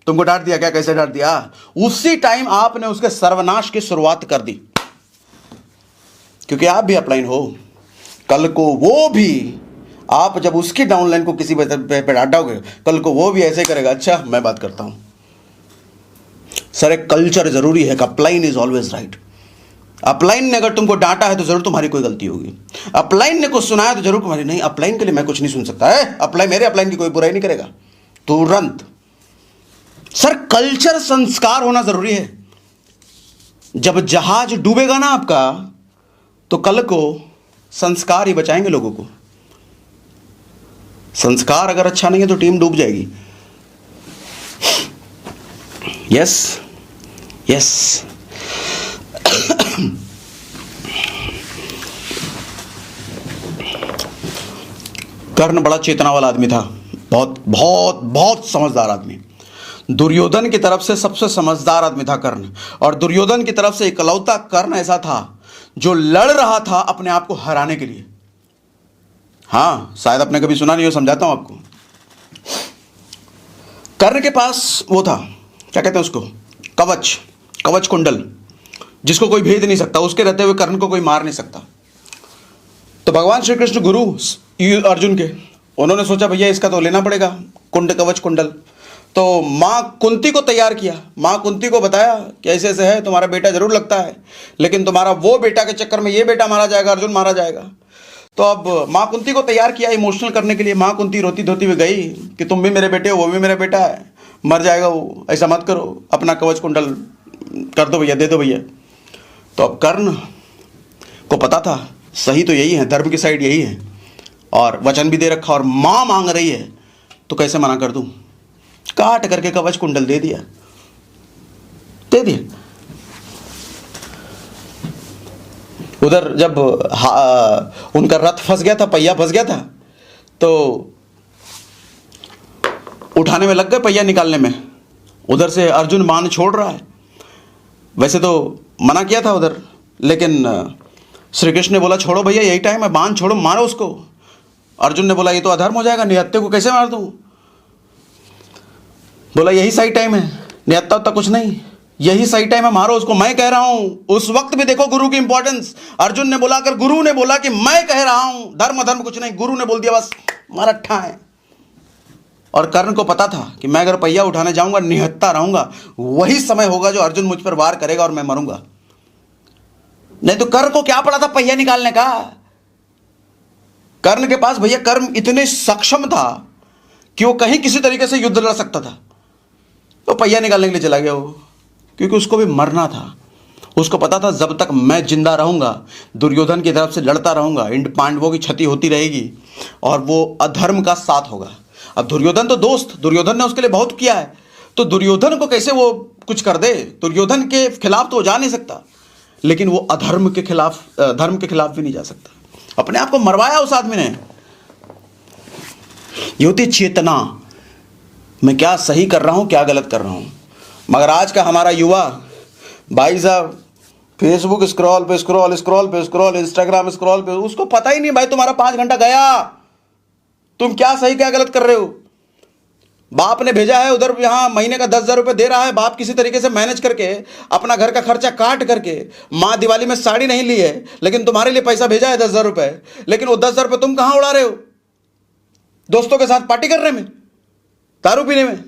तुमको डांट दिया क्या, कैसे डांट दिया, उसी टाइम आपने उसके सर्वनाश की शुरुआत कर दी। क्योंकि आप भी अपलाइन हो, कल को वो भी, आप जब उसकी डाउनलाइन को किसी पे डांटोगे, कल को वो भी ऐसे करेगा, अच्छा मैं बात करता हूं। सर एक कल्चर जरूरी है, upline is always right. Upline ने अगर तुमको डांटा है तो जरूर तुम्हारी कोई गलती होगी, अपलाइन ने कुछ सुनाया तो जरूर तुम्हारी, नहीं अपलाइन के लिए मैं कुछ नहीं सुन सकता है, अपलाइन मेरे अपलाइन की कोई बुराई नहीं करेगा तुरंत। सर कल्चर संस्कार होना जरूरी है। जब जहाज डूबेगा ना आपका, तो कल को संस्कार ही बचाएंगे लोगों को। संस्कार अगर अच्छा नहीं है तो टीम डूब जाएगी। यस यस कर्ण बड़ा चेतना वाला आदमी था, बहुत बहुत बहुत समझदार आदमी। दुर्योधन की तरफ से सबसे समझदार आदमी था कर्ण, और दुर्योधन की तरफ से इकलौता कर्ण ऐसा था जो लड़ रहा था अपने आप को हराने के लिए। हाँ शायद आपने कभी सुना नहीं हो, समझाता हूं आपको। कर्ण के पास वो था, क्या कहते हैं उसको, कवच, कवच कुंडल, जिसको कोई भेद नहीं सकता, उसके रहते हुए कर्ण को कोई मार नहीं सकता। तो भगवान श्री कृष्ण गुरु अर्जुन के, उन्होंने सोचा भैया इसका तो लेना पड़ेगा कवच कुंडल। तो माँ कुंती को तैयार किया, माँ कुंती को बताया कि ऐसे ऐसे है, तुम्हारा बेटा जरूर लगता है, लेकिन तुम्हारा वो बेटा के चक्कर में ये बेटा मारा जाएगा, अर्जुन मारा जाएगा। तो अब माँ कुंती को तैयार किया इमोशनल करने के लिए। माँ कुंती रोती धोती हुई गई कि तुम भी मेरे बेटे हो, वो भी मेरा बेटा है, मर जाएगा वो, ऐसा मत करो, अपना कवच कुंडल कर दो भैया, दे दो भैया। तो अब कर्ण को पता था सही तो यही है, धर्म की साइड यही है, और वचन भी दे रखा, और माँ मांग रही है तो कैसे मना कर दूं। काट करके कवच कुंडल दे दिया। उधर जब उनका रथ फंस गया था, पहिया फंस गया था, तो उठाने में लग गए, पहिया निकालने में। उधर से अर्जुन बाण छोड़ रहा है, वैसे तो मना किया था उधर, लेकिन श्री कृष्ण ने बोला छोड़ो भैया, यही टाइम है, बाण छोड़ो, मारो उसको। अर्जुन ने बोला ये तो अधर्म हो जाएगा, निहत्थे को कैसे मार दूं। बोला यही सही टाइम है, निहत्था उत्ता कुछ नहीं, यही सही टाइम है, मारो उसको, मैं कह रहा हूं। उस वक्त भी देखो गुरु की इंपॉर्टेंस। अर्जुन ने बोला, अगर गुरु ने बोला कि मैं कह रहा हूं, धर्म अधर्म कुछ नहीं, गुरु ने बोल दिया, बस मारा ठा है। और कर्ण को पता था कि मैं अगर पहिया उठाने जाऊंगा, निहत्था रहूंगा, वही समय होगा जो अर्जुन मुझ पर वार करेगा और मैं मरूंगा। नहीं तो कर्ण को क्या पड़ा था पहिया निकालने का। कर्ण के पास भैया कर्म इतने सक्षम था कि वो कहीं किसी तरीके से युद्ध लड़ सकता था। तो पहिया निकालने के लिए चला गया वो, क्योंकि उसको भी मरना था। उसको पता था जब तक मैं जिंदा रहूंगा, दुर्योधन की तरफ से लड़ता रहूंगा, इन पांडवों की क्षति होती रहेगी और वो अधर्म का साथ होगा। अब दुर्योधन तो दोस्त, दुर्योधन ने उसके लिए बहुत किया है, तो दुर्योधन को कैसे वो कुछ कर दे। दुर्योधन के खिलाफ तो वो जा नहीं सकता, लेकिन वो अधर्म के खिलाफ, धर्म के खिलाफ भी नहीं जा सकता। अपने आप को मरवाया उस आदमी ने। ये होती चेतना, मैं क्या सही कर रहा हूं, क्या गलत कर रहा हूं। मगर आज का हमारा युवा भाई साहब, फेसबुक स्क्रॉल पे स्क्रॉल, स्क्रॉल पे स्क्रॉल, इंस्टाग्राम स्क्रॉल पे, उसको पता ही नहीं भाई तुम्हारा 5 घंटा गया, तुम क्या सही क्या गलत कर रहे हो। बाप ने भेजा है उधर, यहां महीने का 10,000 रुपये दे रहा है बाप, किसी तरीके से मैनेज करके अपना घर का खर्चा काट करके। माँ दिवाली में साड़ी नहीं ली है, लेकिन तुम्हारे लिए पैसा भेजा है 10,000 रुपये, लेकिन वो 10,000 रुपये तुम कहां उड़ा रहे हो। दोस्तों के साथ पार्टी करने में, दारू पीने में,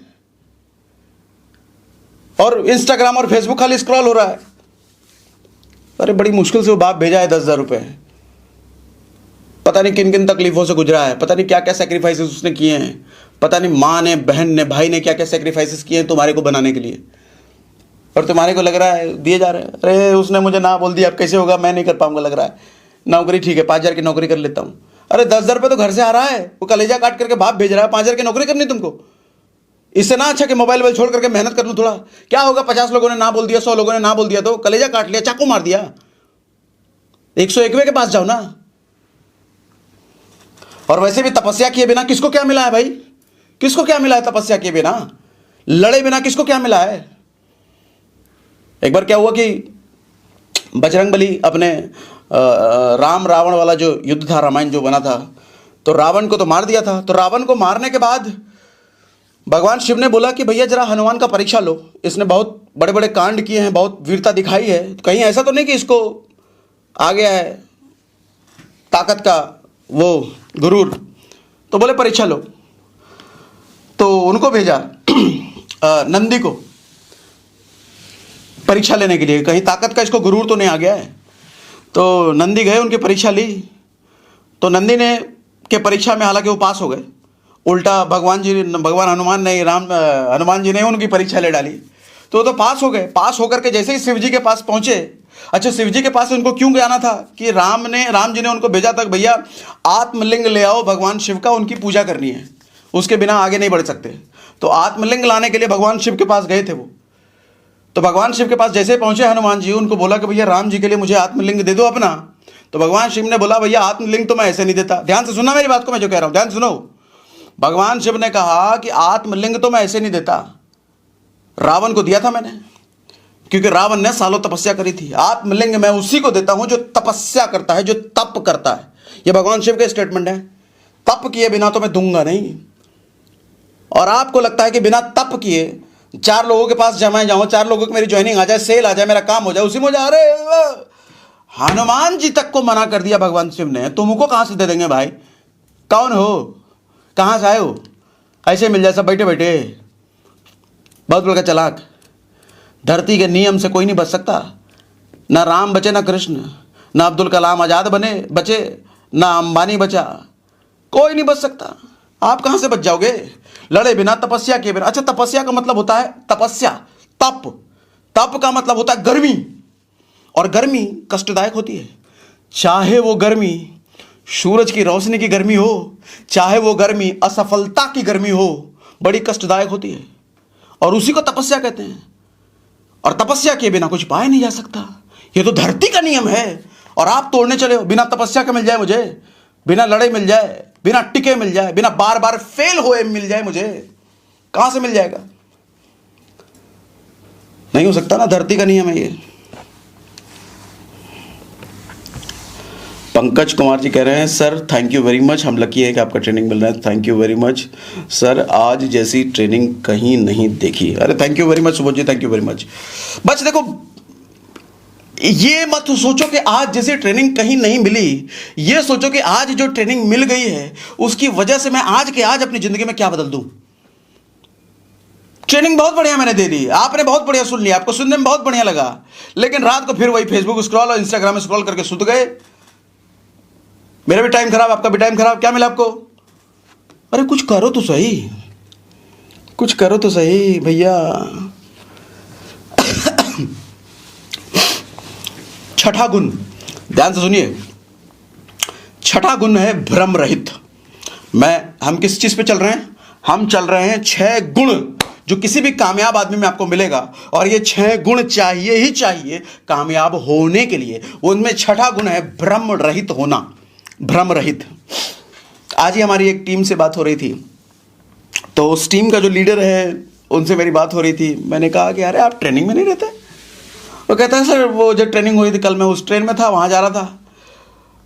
और इंस्टाग्राम और फेसबुक खाली स्क्रॉल हो रहा है। अरे बड़ी मुश्किल से वो बाप भेजा है 10,000 रुपये, पता नहीं किन किन तकलीफों से गुजरा है, पता नहीं क्या क्या सेक्रीफाइसेस उसने किए हैं, पता नहीं माँ ने, बहन ने, भाई ने क्या क्या सेक्रीफाइसेस किए हैं तुम्हारे को बनाने के लिए, और तुम्हारे को लग रहा है दिए जा रहे हैं। अरे उसने मुझे ना बोल दिया, अब कैसे होगा, मैं नहीं कर पाऊंगा, लग रहा है नौकरी ठीक है 5,000 की नौकरी कर लेता हूँ। अरे 10,000 रुपये तो घर से आ रहा है, वो कलेजा काट करके बाप भेज रहा है, 5,000 की नौकरी करनी तुमको। इससे ना अच्छा कि मोबाइल वोबाइल छोड़ करके मेहनत कर लूँ थोड़ा। क्या होगा, 50 लोगों ने ना बोल दिया, 100 लोगों ने ना बोल दिया, तो कलेजा काट लिया, चाकू मार दिया, 101वें के पास जाओ ना। और वैसे भी तपस्या किए बिना किसको क्या मिला है भाई, किसको क्या मिला है तपस्या किए बिना, लड़े बिना किसको क्या मिला है। एक बार क्या हुआ कि बजरंगबली अपने राम रावण वाला जो युद्ध था, रामायण जो बना था, तो रावण को तो मार दिया था। तो रावण को मारने के बाद भगवान शिव ने बोला कि भैया जरा हनुमान का परीक्षा लो, इसने बहुत बड़े बड़े कांड किए हैं, बहुत वीरता दिखाई है, कहीं ऐसा तो नहीं कि इसको आ गया है ताकत का वो गुरूर। तो बोले परीक्षा लो। तो उनको भेजा नंदी को परीक्षा लेने के लिए, कहीं ताकत का इसको गुरूर तो नहीं आ गया है। तो नंदी गए, उनकी परीक्षा ली। तो नंदी ने के परीक्षा में हालांकि वो पास हो गए, उल्टा भगवान हनुमान ने, हनुमान जी ने उनकी परीक्षा ले डाली। तो पास हो गए। पास होकर के जैसे ही शिव जी के पास पहुंचे, अच्छा शिव जी के पास उनको क्यों जाना था कि राम जी ने उनको भेजा था भैया आत्मलिंग ले आओ भगवान शिव का, उनकी पूजा करनी है, उसके बिना आगे नहीं बढ़ सकते। तो आत्मलिंग लाने के लिए भगवान शिव के पास गए थे वो। तो भगवान शिव के पास जैसे पहुंचे हनुमान जी, उनको बोला कि भैया राम जी के लिए मुझे आत्मलिंग दे दो अपना। तो भगवान शिव ने बोला भैया आत्मलिंग तो मैं ऐसे नहीं देता। ध्यान से सुनना मेरी बात को, मैं जो कह रहा हूं ध्यान सुनो। भगवान शिव ने कहा कि आत्मलिंग तो मैं ऐसे नहीं देता, रावण को दिया था मैंने, क्योंकि रावण ने सालों तपस्या करी थी। आत्मलिंग मैं उसी को देता हूं जो तपस्या करता है, जो तप करता है। यह भगवान शिव का स्टेटमेंट है। तप किए बिना तो मैं दूंगा नहीं। और आपको लगता है कि बिना तप किए 4 लोगों के पास जमा जाऊं, 4 लोगों की मेरी ज्वाइनिंग आ जाए, सेल आ जाए, मेरा काम हो जाए, उसी में हो जाए। अरे हनुमान जी तक को मना कर दिया भगवान शिव ने, तुमको कहां से दे देंगे भाई? कौन हो, कहां से आए हो? ऐसे मिल जाए सब बैठे बैठे। बहुत बड़ा चालाक। धरती के नियम से कोई नहीं बच सकता। ना राम बचे, ना कृष्ण, ना अब्दुल कलाम आजाद बचे, ना अंबानी बचा, कोई नहीं बच सकता। आप कहां से बच जाओगे? लड़े बिना, तपस्या के बिना। अच्छा, तपस्या का मतलब होता है तपस्या, तप। तप का मतलब होता है गर्मी, और गर्मी कष्टदायक होती है। चाहे वो गर्मी सूरज की रोशनी की गर्मी हो, चाहे वो गर्मी असफलता की गर्मी हो, बड़ी कष्टदायक होती है, और उसी को तपस्या कहते हैं। और तपस्या के बिना कुछ पाया नहीं जा सकता। ये तो धरती का नियम है, और आप तोड़ने चले हो। बिना तपस्या के मिल जाए मुझे, बिना लड़े मिल जाए, बिना टिके मिल जाए, बिना बार बार फेल हुए मिल जाए मुझे, कहां से मिल जाएगा? नहीं हो सकता ना, धरती का नियम है ये। पंकज कुमार जी कह रहे हैं, sir thank you very much, हम लकी है कि आपका ट्रेनिंग मिल रहा है। Thank you very much sir, आज जैसी ट्रेनिंग कहीं नहीं देखी। अरे thank you very much Subodh ji, thank you very much. बस देखो, ये मत सोचो कि आज जैसी ट्रेनिंग कहीं नहीं मिली, ये सोचो कि आज जो ट्रेनिंग मिल गई है उसकी वजह से मैं आज के आज अपनी जिंदगी में क्या बदल दूं। ट्रेनिंग बहुत बढ़िया मैंने दे दी, आपने बहुत बढ़िया सुन लिया, आपको सुनने में बहुत बढ़िया लगा, लेकिन रात को फिर वही फेसबुक स्क्रॉल और इंस्टाग्राम में स्क्रॉल करके सुत गए। मेरा भी टाइम खराब, आपका भी टाइम खराब। क्या मिला आपको? अरे कुछ करो तो सही, कुछ करो तो सही भैया। छठा गुण, ध्यान से सुनिए, छठा गुण है भ्रम रहित। हम किस चीज पे चल रहे हैं? हम चल रहे हैं 6 गुण जो किसी भी कामयाब आदमी में आपको मिलेगा, और ये 6 गुण चाहिए ही चाहिए कामयाब होने के लिए। उनमें छठा गुण है भ्रम रहित होना, भ्रम रहित। आज ही हमारी एक टीम से बात हो रही थी, तो उस टीम का जो लीडर है उनसे मेरी बात हो रही थी। मैंने कहा कि अरे आप ट्रेनिंग में नहीं रहते? वो कहता है सर वो जो ट्रेनिंग हुई थी कल मैं उस ट्रेन में था, वहाँ जा रहा था।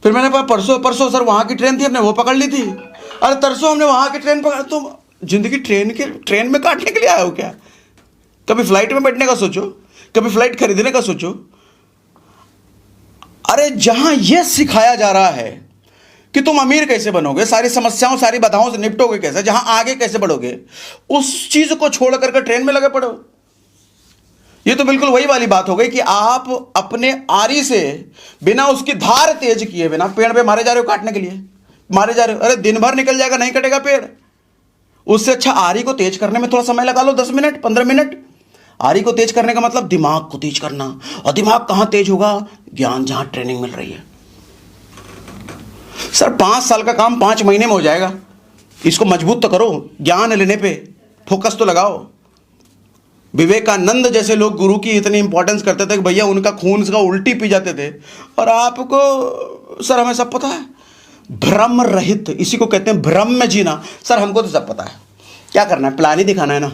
फिर मैंने कहा परसों सर वहाँ की ट्रेन थी, हमने वो पकड़ ली थी। अरे तरसों हमने वहाँ की ट्रेन पकड़। तुम जिंदगी ट्रेन में काटने के लिए आए हो क्या? कभी फ्लाइट में बैठने का सोचो, कभी फ्लाइट खरीदने का सोचो। अरे जहां यह सिखाया जा रहा है कि तुम अमीर कैसे बनोगे, सारी समस्याओं सारी बाधाओं से निपटोगे कैसे, जहां आगे कैसे बढ़ोगे, उस चीज को छोड़ करके ट्रेन में लगे पड़ो। ये तो बिल्कुल वही वाली बात हो गई कि आप अपने आरी से बिना उसकी धार तेज किए बिना पेड़ पे मारे जा रहे हो, काटने के लिए मारे जा रहे हो। अरे दिन भर निकल जाएगा, नहीं कटेगा पेड़। उससे अच्छा आरी को तेज करने में थोड़ा समय लगा लो, 10 मिनट 15 मिनट। आरी को तेज करने का मतलब दिमाग को तेज करना, और दिमाग कहां तेज होगा? ज्ञान जहां ट्रेनिंग मिल रही है। सर 5 साल का काम 5 महीने में हो जाएगा, इसको मजबूत तो करो, ज्ञान लेने पे फोकस तो लगाओ। विवेकानंद जैसे लोग गुरु की इतनी इंपॉर्टेंस करते थे कि भैया उनका खून का उल्टी पी जाते थे, और आपको सर हमें सब पता है। भ्रम रहित, इसी को कहते हैं भ्रम में जीना। सर हमको तो सब पता है, क्या करना है? प्लान ही दिखाना है ना,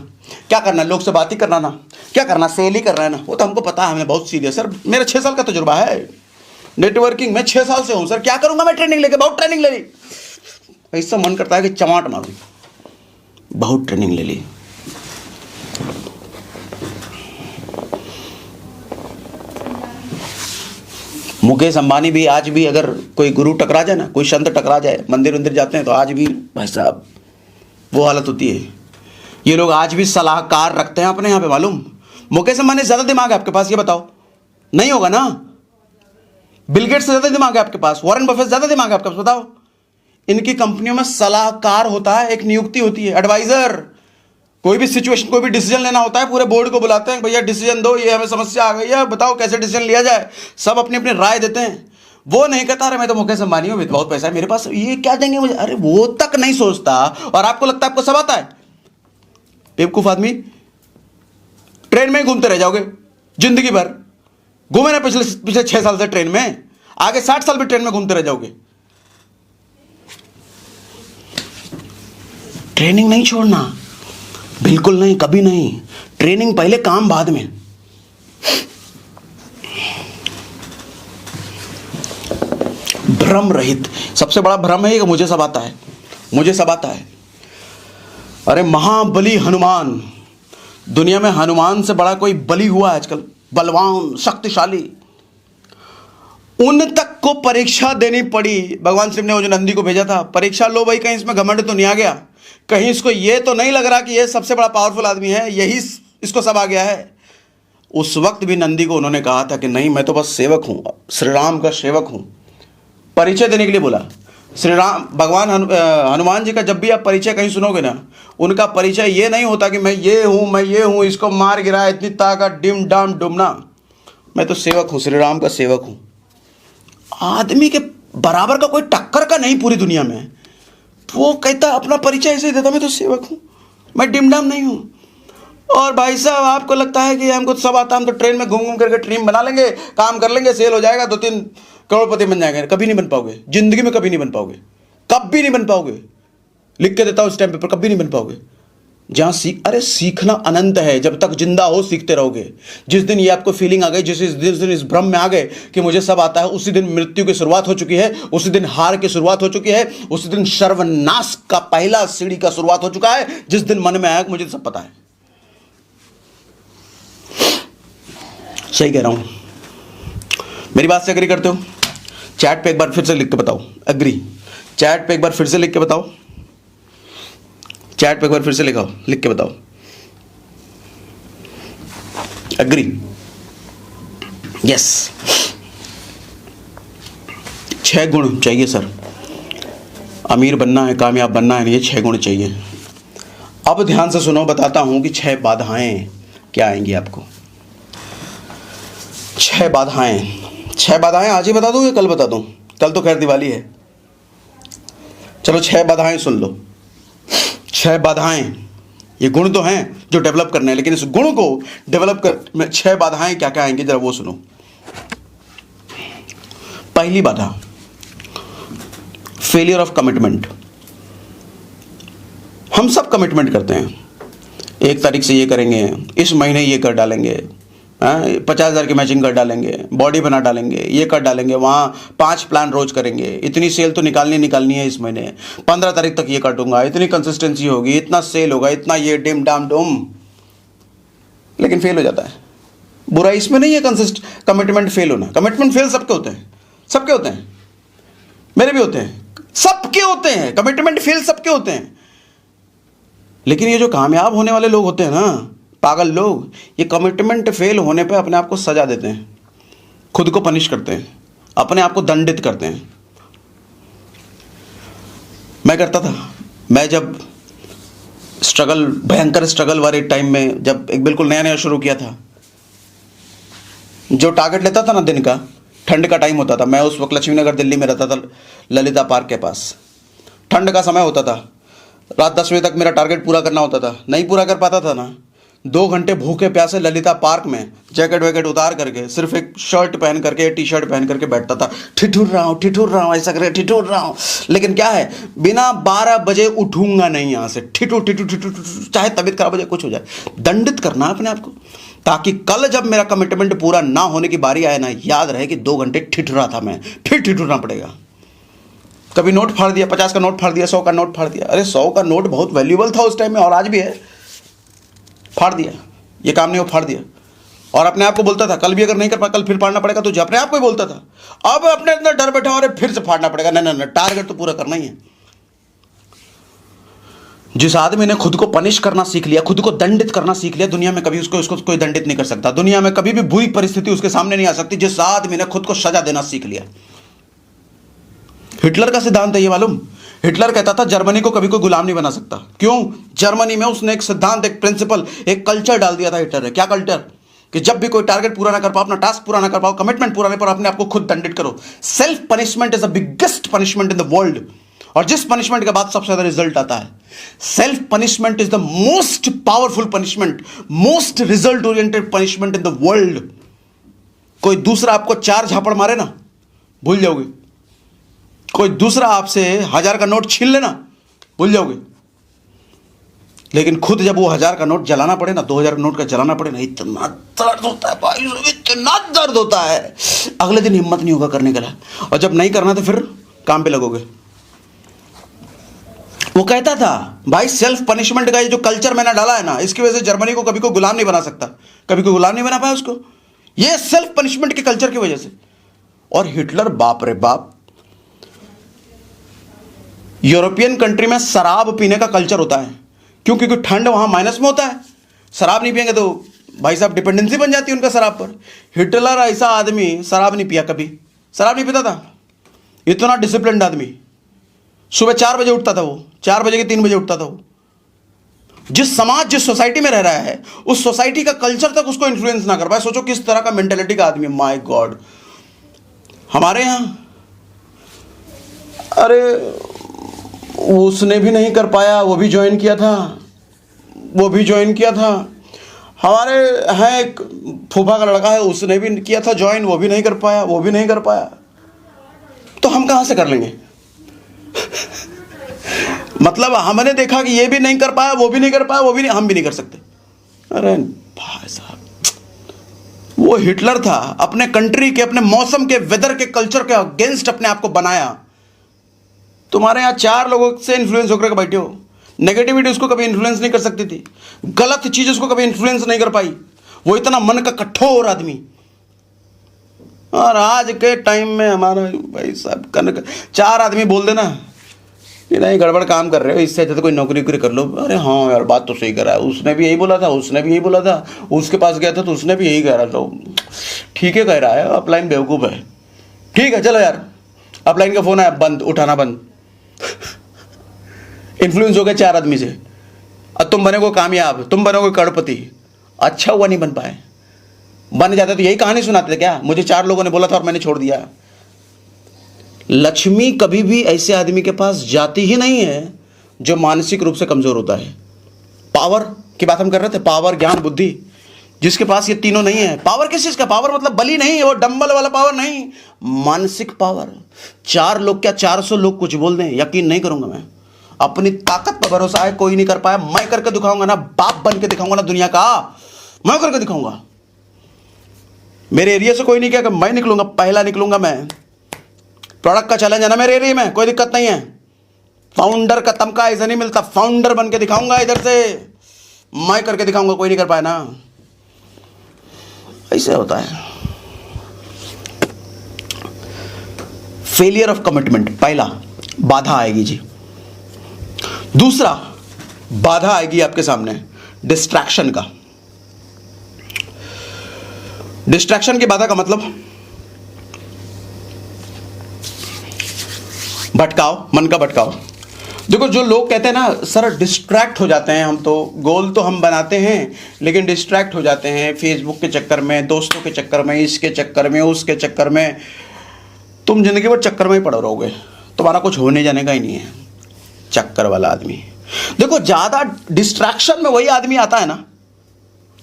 क्या करना है? लोग से बात ही करना ना, क्या करना? सेल ही करना है ना, वो तो हमको पता है, हमें बहुत सीरियस। सर मेरा 6 साल का तजुर्बा है नेटवर्किंग में, 6 साल से हूं सर, क्या करूंगा मैं ट्रेनिंग लेके? बहुत ट्रेनिंग ले ली, ऐसा मन करता है कि चमाट मारूं, बहुत ट्रेनिंग ले ली। मुकेश अंबानी भी आज भी अगर कोई गुरु टकरा जाए ना, कोई संत टकरा जाए, मंदिर वंदिर जाते हैं तो आज भी भाई साहब वो हालत होती है। ये लोग आज भी सलाहकार रखते हैं अपने यहाँ पे, मालूम? मुकेश अंबानी ज्यादा दिमाग है आपके पास, ये बताओ? नहीं होगा ना। बिल गेट्स से ज्यादा दिमाग है आपके पास, वॉरेन बफेट ज्यादा दिमाग है आपके पास, बताओ? इनकी कंपनियों में सलाहकार होता है, एक नियुक्ति होती है, एडवाइजर। कोई भी सिचुएशन, कोई भी डिसीजन लेना होता है, पूरे बोर्ड को बुलाते हैं, भैया डिसीजन दो, ये हमें समस्या आ गई है, बताओ कैसे डिसीजन लिया जाए। सब अपनी अपनी राय देते हैं। वो नहीं कहता अरे मैं तो मुकेश अंबानी हूं, बहुत पैसा है मेरे पास, ये क्या देंगे मुझे। अरे वो तक नहीं सोचता, और आपको लगता है आपको सब आता है। बेवकूफ आदमी, ट्रेन में ही घूमते रह जाओगे जिंदगी भर। घूमे ना पिछले 6 साल से ट्रेन में, आगे 60 साल भी ट्रेन में घूमते रह जाओगे। ट्रेनिंग नहीं छोड़ना, बिल्कुल नहीं, कभी नहीं। ट्रेनिंग पहले, काम बाद में। भ्रम रहित, सबसे बड़ा भ्रम है कि मुझे सब आता है, मुझे सब आता है। अरे महाबली हनुमान दुनिया में हनुमान से बड़ा कोई बलि हुआ आजकल, बलवान शक्तिशाली, उन तक को परीक्षा देनी पड़ी। भगवान शिव ने वो जो नंदी को भेजा था, परीक्षा लो भाई, कहीं इसमें घमंड तो नहीं आ गया, कहीं इसको ये तो नहीं लग रहा कि ये सबसे बड़ा पावरफुल आदमी है, यही इसको सब आ गया है। उस वक्त भी नंदी को उन्होंने कहा था कि नहीं, मैं तो बस सेवक हूं, श्री राम का सेवक हूं। परिचय देने के लिए बोला। श्री राम भगवान हनुमान जी का जब भी आप परिचय कहीं सुनोगे ना, उनका परिचय ये नहीं होता कि मैं ये हूं, इसको मार गिरा, इतनी ताकत, डिम डाम डुमना। मैं तो सेवक हूं, श्री राम का सेवक हूं। आदमी के बराबर का कोई टक्कर का नहीं पूरी दुनिया में। वो कहता अपना परिचय ऐसे ही देता, मैं तो सेवक हूं, मैं डिम डाम नहीं हूं। और भाई साहब, आपको लगता है कि हमको सब आता, हम तो ट्रेन में घूम घूम करके टीम बना लेंगे, काम कर लेंगे, सेल हो जाएगा, 2-3 करोड़पति बन जाएंगे। कभी नहीं बन पाओगे, जिंदगी में कभी नहीं बन पाओगे, कभी नहीं बन पाओगे। लिख के देता हूं इस टाइम पेपर, कभी नहीं बन पाओगे। जहां सीखना अनंत है, जब तक जिंदा हो सीखते रहोगे। जिस दिन ये आपको फीलिंग आ गई, जिस दिन इस भ्रम में आ गए कि मुझे सब आता है, उसी दिन मृत्यु की शुरुआत हो चुकी है, उसी दिन हार की शुरुआत हो चुकी है, उसी दिन सर्वनाश का पहला सीढ़ी का शुरुआत हो चुका है। जिस दिन मन में आया कि मुझे सब पता है। सही कह रहा हूं, मेरी बात से एग्री करते हो? चैट पे एक बार फिर से लिख के बताओ एग्री। चैट पे एक बार फिर से लिख के बताओ, चैट पे एक बार फिर से लिख के बताओ एग्री। यस, 6 गुण चाहिए सर, अमीर बनना है, कामयाब बनना है, ये 6 गुण चाहिए। अब ध्यान से सुनो, बताता हूं कि 6 बाधाएं क्या आएंगी आपको। 6 बाधाएं आज ही बता दूं या कल बता दूं? कल तो खैर दिवाली है। चलो 6 बाधाएं सुन लो। 6 बाधाएं, ये गुण तो हैं जो डेवलप करने हैं, लेकिन इस गुण को डेवलप कर में 6 बाधाएं क्या क्या आएंगी, जरा वो सुनो। पहली बाधा, फेलियर ऑफ कमिटमेंट। हम सब कमिटमेंट करते हैं, 1 तारीख से ये करेंगे, इस महीने ये कर डालेंगे, 50,000 की मैचिंग कर डालेंगे, बॉडी बना डालेंगे, ये कर डालेंगे, वहाँ 5 प्लान रोज करेंगे, इतनी सेल तो निकालनी है इस महीने, 15 तारीख तक ये काटूंगा, इतनी कंसिस्टेंसी होगी, इतना सेल होगा, इतना ये डिम डाम डुम, लेकिन फेल हो जाता है। बुरा इसमें नहीं है कमिटमेंट फेल होना। कमिटमेंट फेल सबके होते हैं, मेरे भी होते हैं, सबके होते हैं, कमिटमेंट फेल सबके होते हैं। लेकिन ये जो कामयाब होने वाले लोग होते हैं ना, पागल लोग, ये कमिटमेंट फेल होने पे अपने आप को सजा देते हैं, खुद को पनिश करते हैं, अपने आप को दंडित करते हैं। मैं करता था, मैं जब भयंकर स्ट्रगल वाले टाइम में, जब एक बिल्कुल नया शुरू किया था, जो टारगेट लेता था ना दिन का, ठंड का टाइम होता था, मैं उस वक्त लक्ष्मीनगर दिल्ली में रहता था, ललिता पार्क के पास। ठंड का समय होता था, रात 10 बजे तक मेरा टारगेट पूरा करना होता था। नहीं पूरा कर पाता था ना, 2 घंटे भूखे प्यासे ललिता पार्क में जैकेट वैकेट उतार करके, सिर्फ एक शर्ट पहन करके, टी शर्ट पहन करके बैठता था। ठिठुर रहा हूँ, ऐसा करे, ठिठुर रहा हूँ, लेकिन क्या है, बिना 12 बजे उठूंगा नहीं यहाँ से। ठिठुर, चाहे तबीयत खराब हो जाए, कुछ हो जाए, दंडित करना अपने आप को, ताकि कल जब मेरा कमिटमेंट पूरा ना होने की बारी आए ना, याद रहे कि 2 घंटे ठिठुरा था मैं, फिर ठिठुरना पड़ेगा। कभी नोट फाड़ दिया, 50 का नोट फाड़ दिया, 100 का नोट फाड़ दिया। अरे 100 का नोट बहुत वैल्यूबल था उस टाइम में, और आज भी है। फाड़ दिया, ये काम नहीं हो, फाड़ दिया। और अपने आप को बोलता था कल भी अगर नहीं कर पाया, कल फिर फाड़ना पड़ेगा तुझे, अपने आप को ही बोलता था। अब अपने अंदर डर बैठा, और फिर से फाड़ना पड़ेगा। नहीं, टारगेट तो पूरा करना ही है। जिस आदमी ने खुद को पनिश करना सीख लिया, खुद को दंडित करना सीख लिया, दुनिया में कभी उसको कोई दंडित नहीं कर सकता। दुनिया में कभी भी बुरी परिस्थिति उसके सामने नहीं आ सकती, जिस आदमी ने खुद को सजा देना सीख लिया। हिटलर का सिद्धांत है ये, मालूम? हिटलर कहता था जर्मनी को कभी कोई गुलाम नहीं बना सकता। क्यों? जर्मनी में उसने एक सिद्धांत, एक प्रिंसिपल, एक कल्चर डाल दिया था हिटलर ने। क्या कल्चर? कि जब भी कोई टारगेट पूरा ना कर पाओ, अपना टास्क पूरा ना कर पाओ, कमिटमेंट पूरा नहीं, पर अपने आप को खुद दंडित करो। Self punishment is the biggest punishment in the world. और जिस पनिशमेंट के बाद सबसे ज्यादा रिजल्ट आता है, self punishment is the most powerful punishment, most result oriented punishment in the world. कोई दूसरा आपको 4 झापड़ मारे ना, भूल जाओगे। कोई दूसरा आपसे 1000 का नोट छीन लेना, भूल जाओगे। लेकिन खुद जब वो 1000 का नोट जलाना पड़े ना, 2000 का नोट का जलाना पड़े ना, इतना दर्द होता है भाई, इतना दर्द होता है, अगले दिन हिम्मत नहीं होगा करने के लिए। और जब नहीं करना तो फिर काम पे लगोगे। वो कहता था भाई सेल्फ पनिशमेंट का ये जो कल्चर मैंने डाला है ना, इसकी वजह से जर्मनी को कभी कोई गुलाम नहीं बना सकता, कभी कोई गुलाम नहीं बना पाया उसको, ये सेल्फ पनिशमेंट के कल्चर की वजह से। और हिटलर, बाप रे बाप, यूरोपियन कंट्री में शराब पीने का कल्चर होता है, क्योंकि ठंड वहां माइनस में होता है, शराब नहीं पियेंगे तो भाई साहब डिपेंडेंसी बन जाती है उनका शराब पर। हिटलर ऐसा आदमी शराब नहीं पिया, कभी शराब नहीं पीता था, इतना डिसिप्लिन्ड आदमी। सुबह 4 बजे उठता था वो, 4 बजे के 3 बजे उठता था वो। जिस समाज, जिस सोसाइटी में रह रहा है, उस सोसाइटी का कल्चर तक उसको इन्फ्लुएंस ना कर पाए। सोचो किस तरह का मेंटेलिटी का आदमी है, माय गॉड। हमारे यहां अरे उसने भी नहीं कर पाया, वो भी ज्वाइन किया था, वो भी ज्वाइन किया था। हमारे हैं एक फूफा का लड़का है, उसने भी किया था ज्वाइन, वो भी नहीं कर पाया, वो भी नहीं कर पाया। तो हम कहां से कर लेंगे? मतलब हमने देखा कि ये भी नहीं कर पाया, वो भी नहीं कर पाया, वो भी नहीं, हम भी नहीं कर सकते। अरे भाई साहब, वो हिटलर था, अपने कंट्री के, अपने मौसम के, वेदर के, कल्चर के अगेंस्ट अपने आप को बनाया। तुम्हारे यहाँ 4 लोगों से इन्फ्लुएंस होकर बैठे हो, नेगेटिविटी उसको कभी इन्फ्लुएंस नहीं कर सकती थी, गलत चीज उसको कभी इन्फ्लुएंस नहीं कर पाई, वो इतना मन का कठोर आदमी। और आज के टाइम में हमारा भाई साहब 4 आदमी बोल देना कि नहीं गड़बड़ काम कर रहे हो, इससे अच्छा तो कोई नौकरी वोकरी कर लो। अरे हाँ यार, बात तो सही कर रहा है, उसने भी यही बोला था, उसने भी यही बोला था, उसके पास गया था तो उसने भी यही कह रहा था। ठीक है कह रहा है, अपलाइन बेवकूफ़ है। ठीक है चलो यार, अपलाइन का फोन आया, बंद, उठाना बंद। इन्फ्लुएंस हो गए 4 आदमी से, अब तुम बने को कामयाब, तुम बने को करोड़पति। अच्छा हुआ नहीं बन पाए, बन जाते तो यही कहानी सुनाते थे क्या, मुझे 4 लोगों ने बोला था और मैंने छोड़ दिया। लक्ष्मी कभी भी ऐसे आदमी के पास जाती ही नहीं है जो मानसिक रूप से कमजोर होता है। पावर की बात हम कर रहे थे, पावर, ज्ञान, बुद्धि, जिसके पास ये तीनों नहीं है। पावर किस चीज का? पावर मतलब बली नहीं, वो डंबल वाला पावर नहीं, मानसिक पावर। 4 लोग क्या 400 लोग कुछ बोल दें, यकीन नहीं करूंगा मैं। अपनी ताकत पर भरोसा है, कोई नहीं कर पाया, मैं करके दिखाऊंगा ना, बाप बन के दिखाऊंगा ना दुनिया का, मैं करके दिखाऊंगा। मेरे एरिया से कोई नहीं किया, मैं निकलूंगा, पहला निकलूंगा मैं। प्रोडक्ट का चैलेंज है ना मेरे एरिया में, कोई दिक्कत नहीं है। फाउंडर का तमका ऐसा नहीं मिलता, फाउंडर बन के दिखाऊंगा, इधर से मैं करके दिखाऊंगा, कोई नहीं कर पाया ना, ऐसे होता है। फेलियर ऑफ कमिटमेंट, पहला बाधा आएगी जी। दूसरा बाधा आएगी आपके सामने डिस्ट्रैक्शन का। डिस्ट्रैक्शन की बाधा का मतलब भटकाव, मन का भटकाव। देखो जो लोग कहते हैं ना सर डिस्ट्रैक्ट हो जाते हैं हम, तो गोल तो हम बनाते हैं लेकिन डिस्ट्रैक्ट हो जाते हैं फेसबुक के चक्कर में, दोस्तों के चक्कर में, इसके चक्कर में, उसके चक्कर में। तुम जिंदगी भर चक्कर में ही पड़े रहोगे, तुम्हारा कुछ होने जाने का ही नहीं है। चक्कर वाला आदमी, देखो ज्यादा डिस्ट्रैक्शन में वही आदमी आता है ना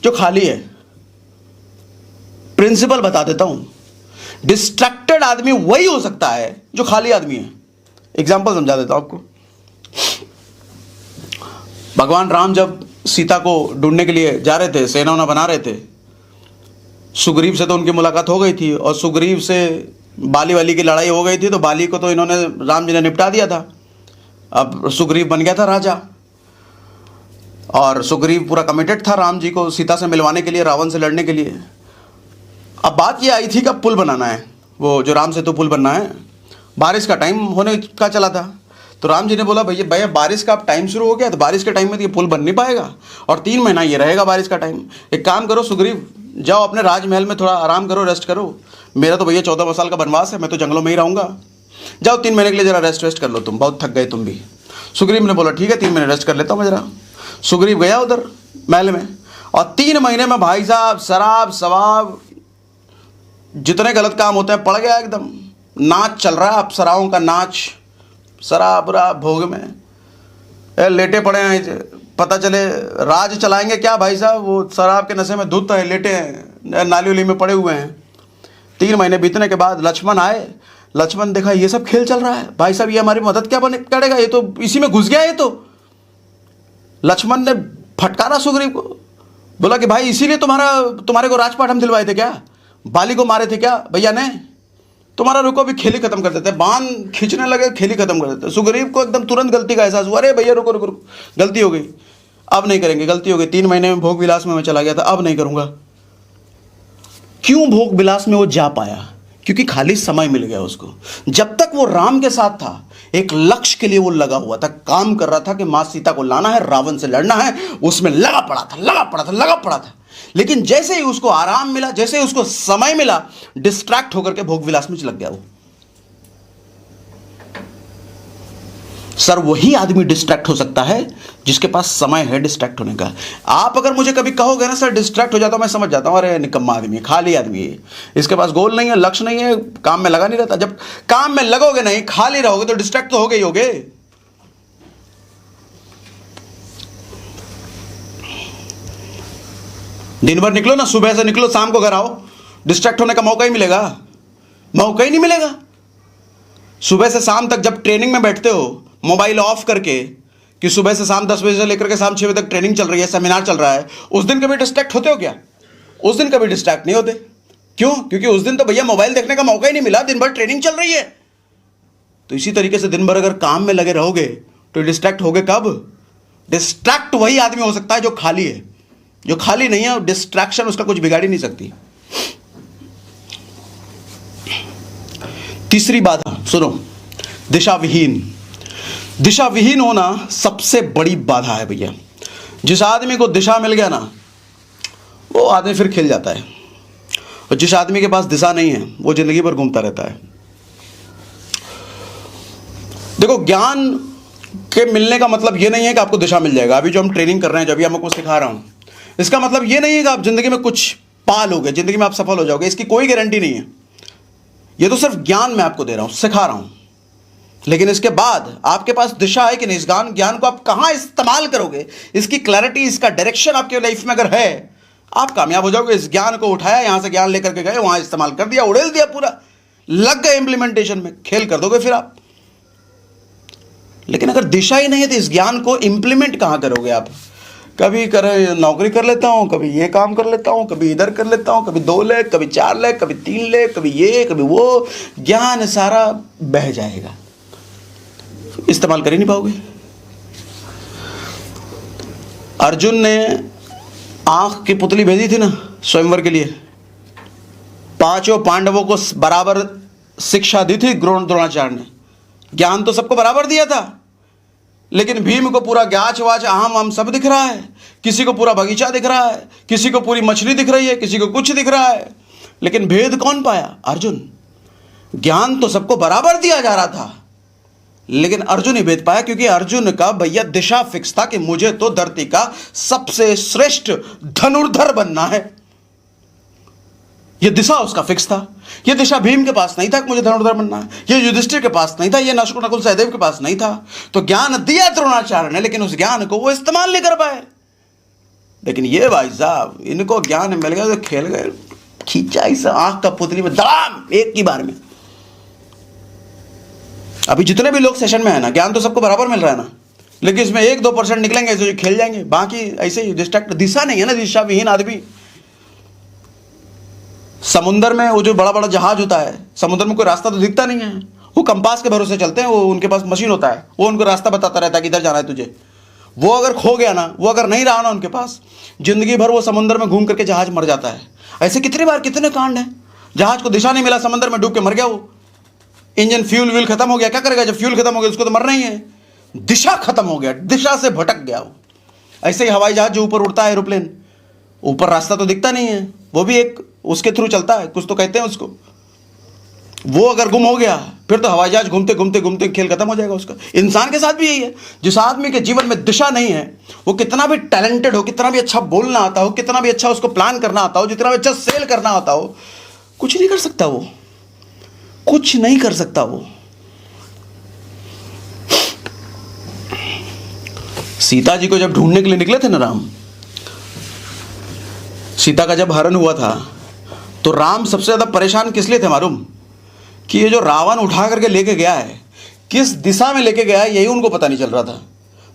जो खाली है। प्रिंसिपल बता देता हूं, डिस्ट्रैक्टेड आदमी वही हो सकता है जो खाली आदमी है। एग्जाम्पल समझा देता हूं आपको। भगवान राम जब सीता को ढूंढने के लिए जा रहे थे, सेना बना रहे थे, सुग्रीव से तो उनकी मुलाकात हो गई थी और सुग्रीव से बाली वाली की लड़ाई हो गई थी, तो बाली को तो इन्होंने, राम जी ने निपटा दिया था। अब सुग्रीव बन गया था राजा और सुग्रीव पूरा कमिटेड था राम जी को सीता से मिलवाने के लिए, रावण से लड़ने के लिए। अब बात ये आई थी कि पुल बनाना है, वो जो राम सेतु पुल बनना है। बारिश का टाइम होने का चला था, तो राम जी ने बोला भैया बारिश का अब टाइम शुरू हो गया, तो बारिश के टाइम में तो ये पुल बन नहीं पाएगा और 3 महीना ये रहेगा बारिश का टाइम। एक काम करो सुग्रीव, जाओ अपने राजमहल में थोड़ा आराम करो, रेस्ट करो। मेरा तो भैया 14 साल का वनवास है, मैं तो जंगलों में ही रहूँगा। जाओ 3 महीने के लिए जरा रेस्ट कर लो, तुम बहुत थक गए तुम भी। सुग्रीव ने बोला ठीक है 3 महीने रेस्ट कर लेता हूँ मैं जरा। सुग्रीव गया उधर महल में और 3 महीने में भाई साहब शराब शवाब जितने गलत काम होते हैं पड़ गया एकदम। नाच चल रहा है, अप्सराओं का नाच, शराब भोग में लेटे पड़े हैं। पता चले राज चलाएंगे क्या भाई साहब, वो शराब के नशे में धुत है, लेटे हैं, नाली उली में पड़े हुए हैं। 3 महीने बीतने के बाद लक्ष्मण आए। लक्ष्मण देखा ये सब खेल चल रहा है, भाई साहब ये हमारी मदद क्या करेगा, ये तो इसी में घुस गया। ये तो लक्ष्मण ने फटकारा सुग्रीव को, बोला कि भाई इसीलिए तुम्हारे को राजपाट हम दिलवाए थे क्या, बाली को मारे थे क्या भैया ने, तुम्हारा रुको अभी खेल ही खत्म कर देते हैं, बांध खींचने लगे खेल ही खत्म कर देते हैं। सुग्रीव को एकदम तुरंत गलती का एहसास हुआ, अरे भैया रुको रुको रुको, गलती हो गई, अब नहीं करेंगे, गलती हो गई, 3 महीने में भोग विलास में मैं चला गया था, अब नहीं करूंगा। क्यों भोग विलास में वो जा पाया? क्योंकि खाली समय मिल गया उसको। जब तक वो राम के साथ था, एक लक्ष्य के लिए वो लगा हुआ था, काम कर रहा था कि मां सीता को लाना है, रावण से लड़ना है, उसमें लगा पड़ा था। लेकिन जैसे ही उसको आराम मिला, जैसे ही उसको समय मिला, डिस्ट्रैक्ट होकर के भोग विलास में लग गया वो। सर वही आदमी डिस्ट्रैक्ट हो सकता है जिसके पास समय है डिस्ट्रैक्ट होने का। आप अगर मुझे कभी कहोगे ना सर डिस्ट्रैक्ट हो जाता हूं, मैं समझ जाता हूं, अरे निकम्मा आदमी है, खाली आदमी है, इसके पास गोल नहीं है, लक्ष्य नहीं है, काम में लगा नहीं रहता। जब काम में लगोगे नहीं, खाली रहोगे तो डिस्ट्रैक्ट तो होगे ही होगे। दिन भर निकलो ना, सुबह से निकलो, शाम को घर आओ, डिस्ट्रैक्ट होने का मौका ही मिलेगा? मौका ही नहीं मिलेगा। सुबह से शाम तक जब ट्रेनिंग में बैठते हो मोबाइल ऑफ करके, कि सुबह से शाम 10 बजे से लेकर के शाम 6 बजे तक ट्रेनिंग चल रही है, सेमिनार चल रहा है, उस दिन कभी डिस्ट्रैक्ट होते हो क्या? उस दिन कभी डिस्ट्रैक्ट नहीं होते। क्यों? क्योंकि उस दिन तो भैया मोबाइल देखने का मौका ही नहीं मिला, दिन भर ट्रेनिंग चल रही है। तो इसी तरीके से दिन भर अगर काम में लगे रहोगे तो डिस्ट्रैक्ट होगे कब? डिस्ट्रैक्ट वही आदमी हो सकता है जो खाली है। जो खाली नहीं है, डिस्ट्रैक्शन उसका कुछ बिगाड़ ही नहीं सकती। तीसरी बाधा सुनो, दिशाविहीन। दिशाविहीन होना सबसे बड़ी बाधा है भैया। जिस आदमी को दिशा मिल गया ना, वो आदमी फिर खिल जाता है, और जिस आदमी के पास दिशा नहीं है वो जिंदगी भर घूमता रहता है। देखो, ज्ञान के मिलने का मतलब ये नहीं है कि आपको दिशा मिल जाएगा। अभी जो हम ट्रेनिंग कर रहे हैं, जो अभी हम आपको सिखा रहा हूं, इसका मतलब ये नहीं है कि आप जिंदगी में कुछ पा लोगे, जिंदगी में आप सफल हो जाओगे, इसकी कोई गारंटी नहीं है। ये तो सिर्फ ज्ञान मैं आपको दे रहा हूं, सिखा रहा हूं। लेकिन इसके बाद आपके पास दिशा है कि नहीं, इस ज्ञान को आप कहां इस्तेमाल करोगे, इसकी क्लैरिटी, इसका डायरेक्शन आपके लाइफ में अगर है, आप कामयाब हो जाओगे। इस ज्ञान को उठाया, यहां से ज्ञान लेकर के गए, वहां इस्तेमाल कर दिया, उड़ेल दिया, पूरा लग गए इंप्लीमेंटेशन में, खेल कर दोगे फिर आप। लेकिन अगर दिशा ही नहीं है तो इस ज्ञान को इंप्लीमेंट कहां करोगे आप? कभी करे नौकरी कर लेता हूं, कभी ये काम कर लेता हूं, कभी इधर कर लेता हूं, कभी 2 लाख, कभी 4 लाख, कभी 3 लाख, कभी ये कभी वो, ज्ञान सारा बह जाएगा, इस्तेमाल कर ही नहीं पाओगे। अर्जुन ने आंख की पुतली भेजी थी ना स्वयंवर के लिए, 5 पांडवों को बराबर शिक्षा दी थी द्रोणाचार्य ने, ज्ञान तो सबको बराबर दिया था। लेकिन भीम को पूरा गाछ वाच आम सब दिख रहा है, किसी को पूरा बगीचा दिख रहा है, किसी को पूरी मछली दिख रही है, किसी को कुछ दिख रहा है, लेकिन भेद कौन पाया? अर्जुन। ज्ञान तो सबको बराबर दिया जा रहा था, लेकिन अर्जुन ही भेद पाया, क्योंकि अर्जुन का भैया दिशा फिक्स था कि मुझे तो धरती का सबसे श्रेष्ठ धनुर्धर बनना है। यह दिशा उसका फिक्स था। यह दिशा भीम के पास नहीं था कि मुझे धनुर्धर बनना है, यह युधिष्ठिर के पास नहीं था, यह नकुल सहदेव के पास नहीं था। तो ज्ञान दिया द्रोणाचार्य ने, लेकिन उस ज्ञान को वो इस्तेमाल नहीं कर पाए। लेकिन ये भाई साहब, इनको ज्ञान मिल गया तो खेल गए, खींचा इस आंख का पुतली में धड़ाम, एक ही बार में। अभी जितने भी लोग सेशन में है ना, ज्ञान तो सबको बराबर मिल रहा है ना, लेकिन इसमें 1-2% निकलेंगे जो खेल जाएंगे, बाकी ऐसे ही डिस्ट्रैक्ट। दिशा नहीं है ना, दिशा विहीन आदमी। समुद्र में वो जो बड़ा बड़ा जहाज होता है, समुद्र में कोई रास्ता तो दिखता नहीं है, वो कंपास के भरोसे चलते हैं, वो उनके पास मशीन होता है, वो उनको रास्ता बताता रहता है कि इधर जाना है तुझे। वो अगर खो गया ना, वो अगर नहीं रहा ना उनके पास, जिंदगी भर वो समुद्र में घूम करके जहाज मर जाता है। ऐसे कितनी बार कितने कांड हैं, जहाज को दिशा नहीं मिला, समुद्र में डूब के मर गया वो, इंजन फ्यूल व्यूल खत्म हो गया, क्या करेगा जब फ्यूल खत्म हो गया, उसको तो मरना ही है, दिशा खत्म हो गया, दिशा से भटक गया वो। ऐसे ही हवाई जहाज जो ऊपर उड़ता है, एरोप्लेन, ऊपर रास्ता तो दिखता नहीं है, वो भी एक उसके थ्रू चलता है, कुछ तो कहते हैं उसको। वो अगर गुम हो गया, फिर तो हवाई जहाज घूमते घूमते घूमते खेल खत्म हो जाएगा उसका। इंसान के साथ भी यही है। जिस आदमी के जीवन में दिशा नहीं है, वो कितना भी टैलेंटेड हो, कितना भी अच्छा बोलना आता हो, कितना भी अच्छा उसको प्लान करना आता हो, जितना भी अच्छा सेल करना आता हो, कुछ नहीं कर सकता वो, कुछ नहीं कर सकता वो। सीता जी को जब ढूंढने के लिए निकले थे ना राम, सीता का जब हरण हुआ था, तो राम सबसे ज्यादा परेशान किस लिए थे मालूम? कि ये जो रावण उठा करके लेके गया है, किस दिशा में लेके गया है, यही उनको पता नहीं चल रहा था।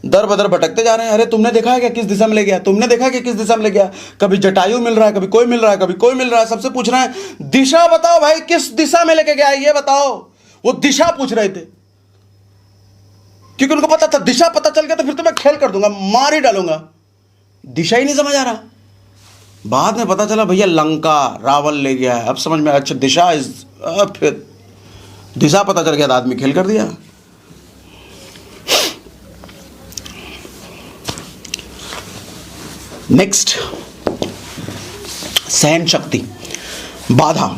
दर बदर भटकते जा रहे हैं। अरे तुमने देखा है क्या किस दिशा में ले गया, तुमने देखा है कि किस दिशा में ले गया। कभी जटायु मिल रहा है, कभी कोई मिल रहा है, कभी कोई मिल रहा है। सबसे पूछ रहे हैं दिशा बताओ भाई, किस दिशा में लेके गया ये बताओ। वो दिशा पूछ रहे थे क्योंकि उनको पता था दिशा पता चल गया तो फिर तो मैं खेल कर दूंगा, मार ही डालूंगा। दिशा ही नहीं समझ आ रहा। बाद में पता चला भैया लंका रावण ले गया है। अब समझ में, अच्छा दिशा इज, फिर दिशा पता चल गया तो आदमी खेल कर दिया। नेक्स्ट, सहन शक्ति, बाधा।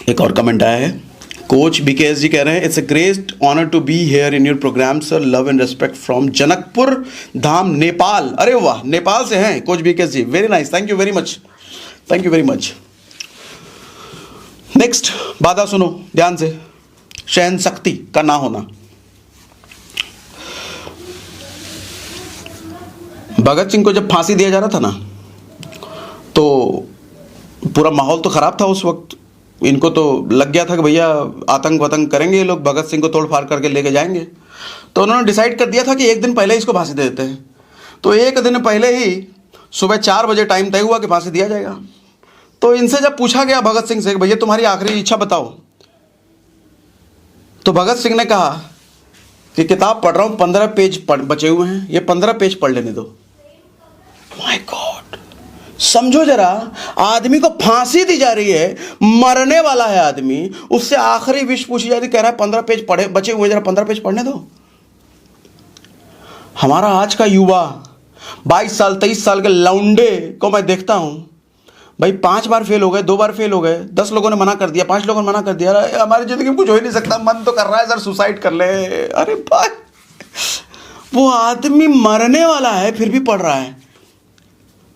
एक और कमेंट आया है, कोच बीकेएस जी कह रहे हैं it's a great honour to be here in your programme sir, love and respect from Janakpur Dham Nepal. अरे वाह, नेपाल से हैं coach BKS ji, very nice, thank you very much, thank you very much. Next, बाधा सुनो ध्यान से, सहन शक्ति का ना होना। भगत सिंह को जब फांसी दिया जा रहा था ना, तो पूरा माहौल तो खराब था उस वक्त। इनको तो लग गया था कि भैया आतंक वतंक करेंगे ये लोग, भगत सिंह को तोड़ फाड़ करके लेके जाएंगे। तो उन्होंने डिसाइड कर दिया था कि एक दिन पहले इसको फांसी दे देते हैं। तो एक दिन पहले ही सुबह 4 बजे टाइम तय हुआ कि फांसी दिया जाएगा। तो इनसे जब पूछा गया भगत सिंह से, भैया तुम्हारी आखिरी इच्छा बताओ, तो भगत सिंह ने कहा कि किताब पढ़ रहा हूँ, 15 पेज बचे हुए हैं, ये 15 पेज पढ़ लेने दो। माय गॉड, समझो जरा, आदमी को फांसी दी जा रही है, मरने वाला है आदमी, उससे आखिरी विश पूछी जा रही, कह रहा है 15 पेज पढ़े बचे हुए, जरा 15 पेज पढ़ने दो। हमारा आज का युवा 22 साल 23 साल के लौंडे को मैं देखता हूं, भाई 5 बार फेल हो गए, 2 बार फेल हो गए, 10 लोगों ने मना कर दिया, 5 लोगों ने मना कर दिया, हमारी जिंदगी में कुछ हो ही नहीं सकता, मन तो कर रहा है सर सुसाइड कर ले। अरे भाई, वो आदमी मरने वाला है फिर भी पढ़ रहा है।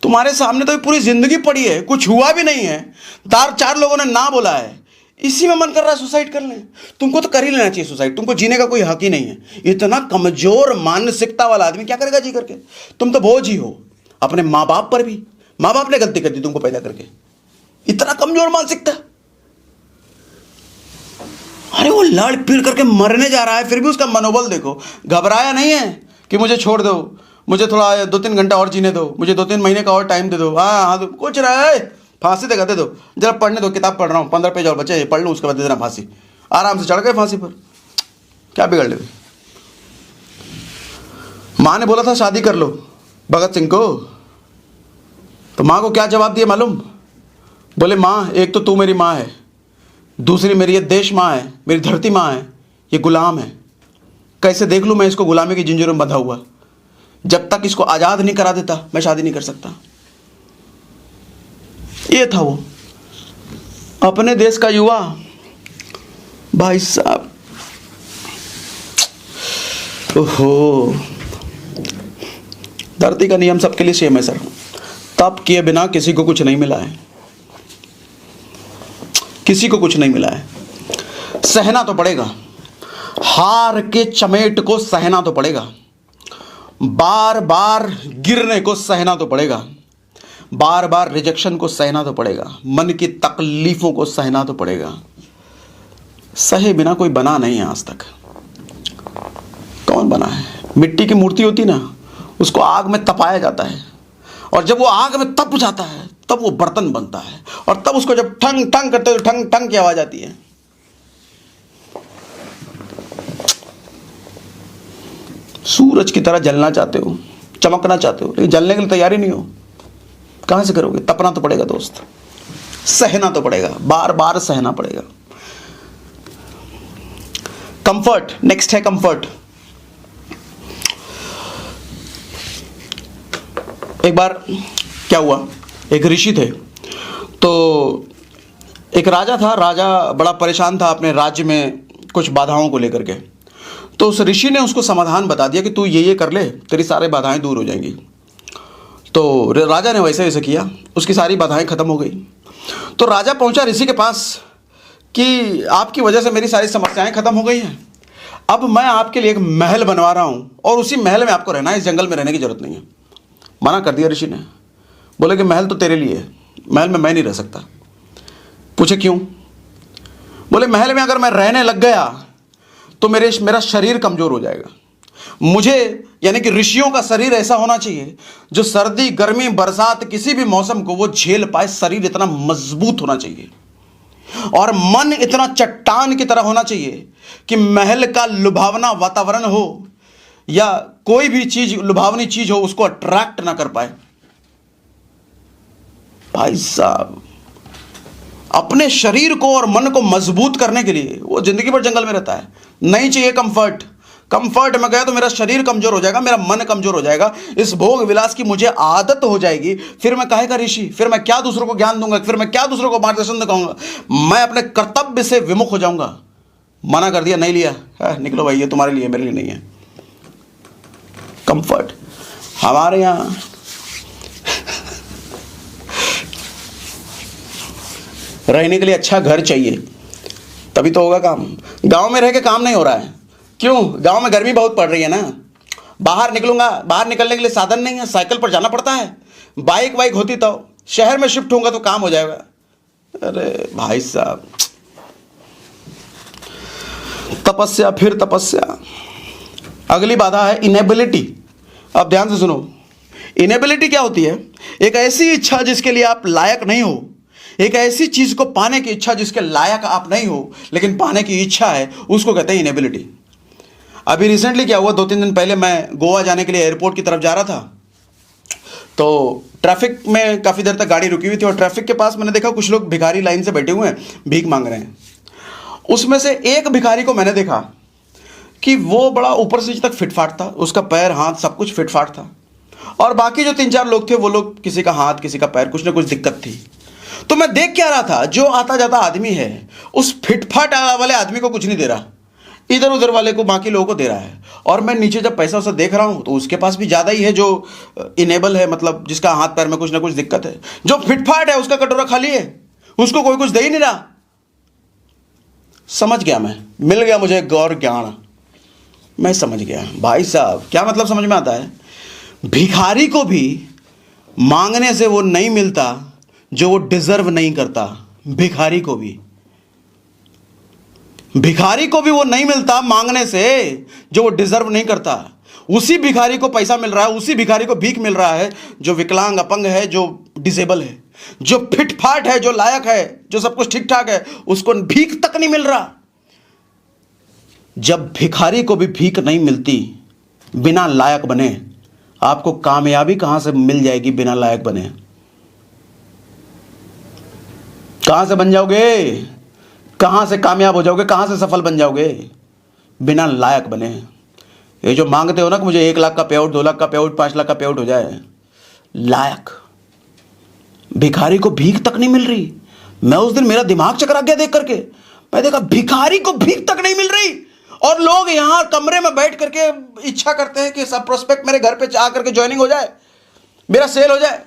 तुम्हारे सामने तो पूरी जिंदगी पड़ी है, कुछ हुआ भी नहीं है, 4 लोगों ने ना बोला है, इसी में मन कर रहा है सुसाइड कर लें। तुमको तो कर ही लेना चाहिए सुसाइड, तुमको जीने का कोई हक ही नहीं है। इतना कमजोर मानसिकता वाला आदमी क्या करेगा जी करके। तुम तो बोझ ही हो अपने माँ बाप पर भी, माँ बाप ने गलती कर दी तुमको पैदा करके, इतना कमजोर मानसिकता। अरे वो लड़ पीड़ करके मरने जा रहा है, फिर भी उसका मनोबल देखो, घबराया नहीं है कि मुझे छोड़ दो, मुझे थोड़ा 2-3 घंटा और जीने दो, मुझे 2-3 महीने का और टाइम दे दो। हाँ, कुछ रहा है, फांसी देगा दे दो, जरा पढ़ने दो, किताब पढ़ रहा हूँ, 15 पेज और बचे, पढ़ लूँ, उसके बाद दे देना फांसी। आराम से चढ़ गए फांसी पर, क्या बिगड़ ले। माँ ने बोला था शादी कर लो भगत सिंह को, तो माँ को क्या जवाब दिया मालूम? बोले माँ, एक तो तू मेरी माँ है, दूसरी मेरी ये देश माँ है, मेरी धरती माँ है, ये गुलाम है, कैसे देख लूँ मैं इसको गुलामी की जंजीरों में बंधा हुआ। जब तक इसको आज़ाद नहीं करा देता मैं शादी नहीं कर सकता। ये था वो अपने देश का युवा। भाई साहब, ओहो, धरती का नियम सबके लिए सेम है सर, तप किए बिना किसी को कुछ नहीं मिला है, किसी को कुछ नहीं मिला है। सहना तो पड़ेगा, हार के चमेट को सहना तो पड़ेगा, बार बार गिरने को सहना तो पड़ेगा, बार बार रिजेक्शन को सहना तो पड़ेगा, मन की तकलीफों को सहना तो पड़ेगा। सहे बिना कोई बना नहीं है आज तक। कौन बना है? मिट्टी की मूर्ति होती ना, उसको आग में तपाया जाता है, और जब वो आग में तप जाता है तब वो बर्तन बनता है, और तब उसको जब ठंग ठंग करते हो, ठंग ठंग की आवाज आती है। सूरज की तरह जलना चाहते हो, चमकना चाहते हो, लेकिन जलने के लिए तैयारी नहीं हो, कहां से करोगे? तपना तो पड़ेगा दोस्त, सहना तो पड़ेगा, बार बार सहना पड़ेगा। कंफर्ट, नेक्स्ट है कंफर्ट। एक बार क्या हुआ, एक ऋषि थे, तो एक राजा था, राजा बड़ा परेशान था अपने राज्य में कुछ बाधाओं को लेकर के। तो उस ऋषि ने उसको समाधान बता दिया कि तू ये कर ले, तेरी सारी बाधाएं दूर हो जाएंगी। तो राजा ने वैसे वैसे किया, उसकी सारी बाधाएं खत्म हो गई। तो राजा पहुंचा ऋषि के पास कि आपकी वजह से मेरी सारी समस्याएं खत्म हो गई हैं, अब मैं आपके लिए एक महल बनवा रहा हूं और उसी महल में आपको रहना है, इस जंगल में रहने की जरूरत नहीं है। मना कर दिया ऋषि ने, बोले कि महल तो तेरे लिए है, महल में मैं नहीं रह सकता। पूछे क्यों? बोले महल में अगर मैं रहने लग गया तो मेरा शरीर कमज़ोर हो जाएगा, मुझे यानी कि ऋषियों का शरीर ऐसा होना चाहिए जो सर्दी गर्मी बरसात किसी भी मौसम को वो झेल पाए। शरीर इतना मजबूत होना चाहिए और मन इतना चट्टान की तरह होना चाहिए कि महल का लुभावना वातावरण हो या कोई भी चीज लुभावनी चीज हो उसको अट्रैक्ट ना कर पाए। भाई साहब, अपने शरीर को और मन को मजबूत करने के लिए वो जिंदगी भर जंगल में रहता है। नहीं चाहिए कंफर्ट। कंफर्ट में गया तो मेरा शरीर कमजोर हो जाएगा, मेरा मन कमजोर हो जाएगा, इस भोग विलास की मुझे आदत हो जाएगी। फिर मैं काहे का ऋषि, फिर मैं क्या दूसरों को ज्ञान दूंगा, फिर मैं क्या दूसरों को मार्गदर्शन दिखाऊंगा। मैं अपने कर्तव्य से विमुख हो जाऊंगा। मना कर दिया, नहीं लिया, निकलो भाई, ये तुम्हारे लिए, मेरे लिए नहीं है। कंफर्ट हमारे यहां रहने के लिए अच्छा घर चाहिए, तभी तो होगा काम। गांव में रह के काम नहीं हो रहा है। क्यों? गांव में गर्मी बहुत पड़ रही है ना। बाहर निकलूंगा, बाहर निकलने के लिए साधन नहीं है, साइकिल पर जाना पड़ता है। बाइक वाइक होती तो शहर में शिफ्ट होऊंगा तो काम हो जाएगा। अरे भाई साहब, तपस्या फिर तपस्या। अगली बाधा है इनेबिलिटी। अब ध्यान से सुनो, इनेबिलिटी क्या होती है? एक ऐसी इच्छा जिसके लिए आप लायक नहीं हो, एक ऐसी चीज को पाने की इच्छा जिसके लायक आप नहीं हो लेकिन पाने की इच्छा है, उसको कहते हैं इनेबिलिटी। अभी रिसेंटली क्या हुआ, 2-3 दिन पहले मैं गोवा जाने के लिए एयरपोर्ट की तरफ जा रहा था, तो ट्रैफिक में काफ़ी देर तक गाड़ी रुकी हुई थी और ट्रैफिक के पास मैंने देखा कुछ लोग भिखारी लाइन से बैठे हुए हैं, भीख मांग रहे हैं। उसमें से एक भिखारी को मैंने देखा कि वो बड़ा ऊपर से नीचे तक फिटफाट था, उसका पैर हाथ सब कुछ फिटफाट था, और बाकी जो 3-4 लोग थे वो लोग किसी का हाथ किसी का पैर कुछ ना कुछ दिक्कत थी। तो मैं देख क्या रहा था, जो आता जाता आदमी है उस फिटफाट वाले आदमी को कुछ नहीं दे रहा, इधर उधर वाले को बाकी लोगों को दे रहा है। और मैं नीचे जब पैसा उसे देख रहा हूं तो उसके पास भी ज़्यादा ही है जो इनेबल है, मतलब जिसका हाथ पैर में कुछ ना कुछ दिक्कत है। जो फिटफाट है उसका कटोरा खाली है, उसको कोई कुछ दे ही नहीं रहा। समझ गया मैं, मिल गया मुझे गौर ज्ञान, मैं समझ गया। भाई साहब, क्या मतलब समझ में आता है? भिखारी को भी मांगने से वो नहीं मिलता जो वो डिजर्व नहीं करता। भिखारी को भी वो नहीं मिलता मांगने से जो वो डिजर्व नहीं करता। उसी भिखारी को पैसा मिल रहा है, उसी भिखारी को भीख मिल रहा है जो विकलांग अपंग है, जो डिसेबल है, जो फिटफाट है, जो लायक है, जो सब कुछ ठीक ठाक है, उसको भीख तक नहीं मिल रहा। जब भिखारी को भी भीख नहीं मिलती बिना लायक बने, आपको कामयाबी कहां से मिल जाएगी? बिना लायक बने कहां से बन जाओगे? कहां से कामयाब हो जाओगे? कहां से सफल बन जाओगे? बिना लायक बने। ये जो मांगते हो ना कि मुझे 1 लाख का पे आउट, 2 लाख का पे आउट, 5 लाख का पे आउट हो जाए, लायक भिखारी को भीख तक नहीं मिल रही। मैं उस दिन मेरा दिमाग चकरा गया देख करके। मैं देखा भिखारी को भीख तक नहीं मिल रही और लोग यहां कमरे में बैठ करके इच्छा करते हैं कि सब प्रोस्पेक्ट मेरे घर पे आ करके ज्वाइनिंग हो जाए, मेरा सेल हो जाए।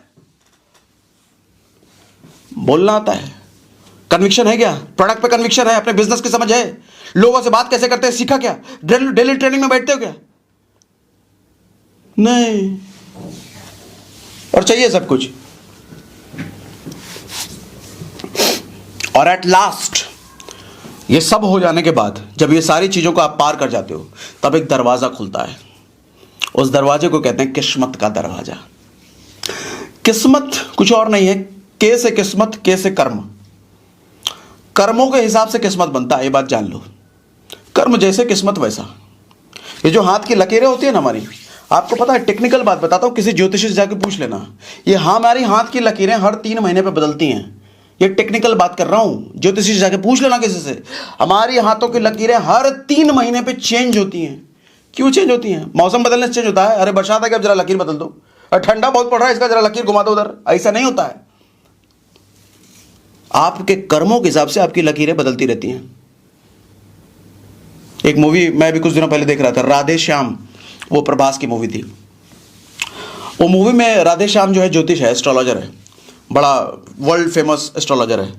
बोलना आता है, कन्विक्शन है क्या? प्रोडक्ट पे कन्विक्शन है, अपने बिजनेस की समझ है, लोगों से बात कैसे करते हैं सीखा क्या? डेली ट्रेनिंग में बैठते हो क्या? नहीं, और चाहिए सब कुछ। और एट लास्ट ये सब हो जाने के बाद जब ये सारी चीजों को आप पार कर जाते हो तब एक दरवाजा खुलता है। उस दरवाजे को कहते हैं किस्मत का दरवाजा। किस्मत कुछ और नहीं है, के से किस्मत, के से कर्म। कर्मों के हिसाब से किस्मत बनता है, ये बात जान लो। कर्म जैसे किस्मत वैसा। ये जो हाथ की लकीरें होती है ना हमारी, आपको पता है, टेक्निकल बात बताता हूं, किसी ज्योतिषी से जाके पूछ लेना। ये हमारी हाथ की लकीरें हर 3 महीने पे बदलती हैं। ये टेक्निकल बात कर रहा हूं, ज्योतिषी से जाके पूछ लेना किसी से। हमारी हाथों की लकीरें हर 3 महीने पे चेंज होती हैं। क्यों चेंज होती हैं? मौसम बदलने से चेंज होता है। अरे बरसात है कि अब जरा लकीर बदल दो, और ठंडा बहुत पड़ रहा है इसका जरा लकीर घुमा दो उधर, ऐसा नहीं होता है। आपके कर्मों के हिसाब से आपकी लकीरें बदलती रहती हैं। एक मूवी मैं भी कुछ दिनों पहले देख रहा था, राधे श्याम, वो प्रभास की मूवी थी। वो मूवी में राधे श्याम जो है ज्योतिष है, एस्ट्रोलॉजर है, बड़ा वर्ल्ड फेमस एस्ट्रोलॉजर है।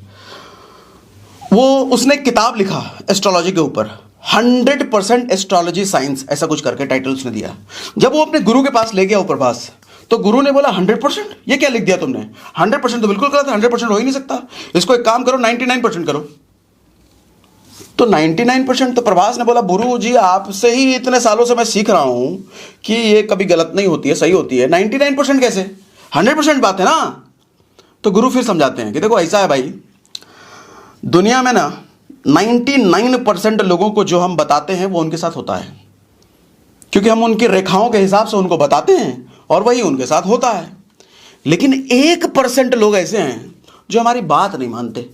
वो उसने एक किताब लिखा एस्ट्रोलॉजी के ऊपर, 100% एस्ट्रोलॉजी साइंस, ऐसा कुछ करके टाइटल उसने दिया। जब वो अपने गुरु के पास ले गया वो प्रभास, तो गुरु ने बोला 100%? ये क्या लिख दिया तुमने? 100% तो बिल्कुल गलत है, 100% हो ही नहीं सकता। इसको एक काम करो, 99% करो। तो 99% तो प्रभास ने बोला गुरु जी आपसे ही इतने सालों से मैं सीख रहा हूं कि ये कभी गलत नहीं होती है, सही होती है। 99% कैसे, 100% बात है ना। तो गुरु फिर समझाते हैं कि देखो ऐसा है भाई, दुनिया में ना 99% लोगों को जो हम बताते हैं वो उनके साथ होता है, क्योंकि हम उनकी रेखाओं के हिसाब से उनको बताते हैं और वही उनके साथ होता है। लेकिन 1% लोग ऐसे हैं जो हमारी बात नहीं मानते।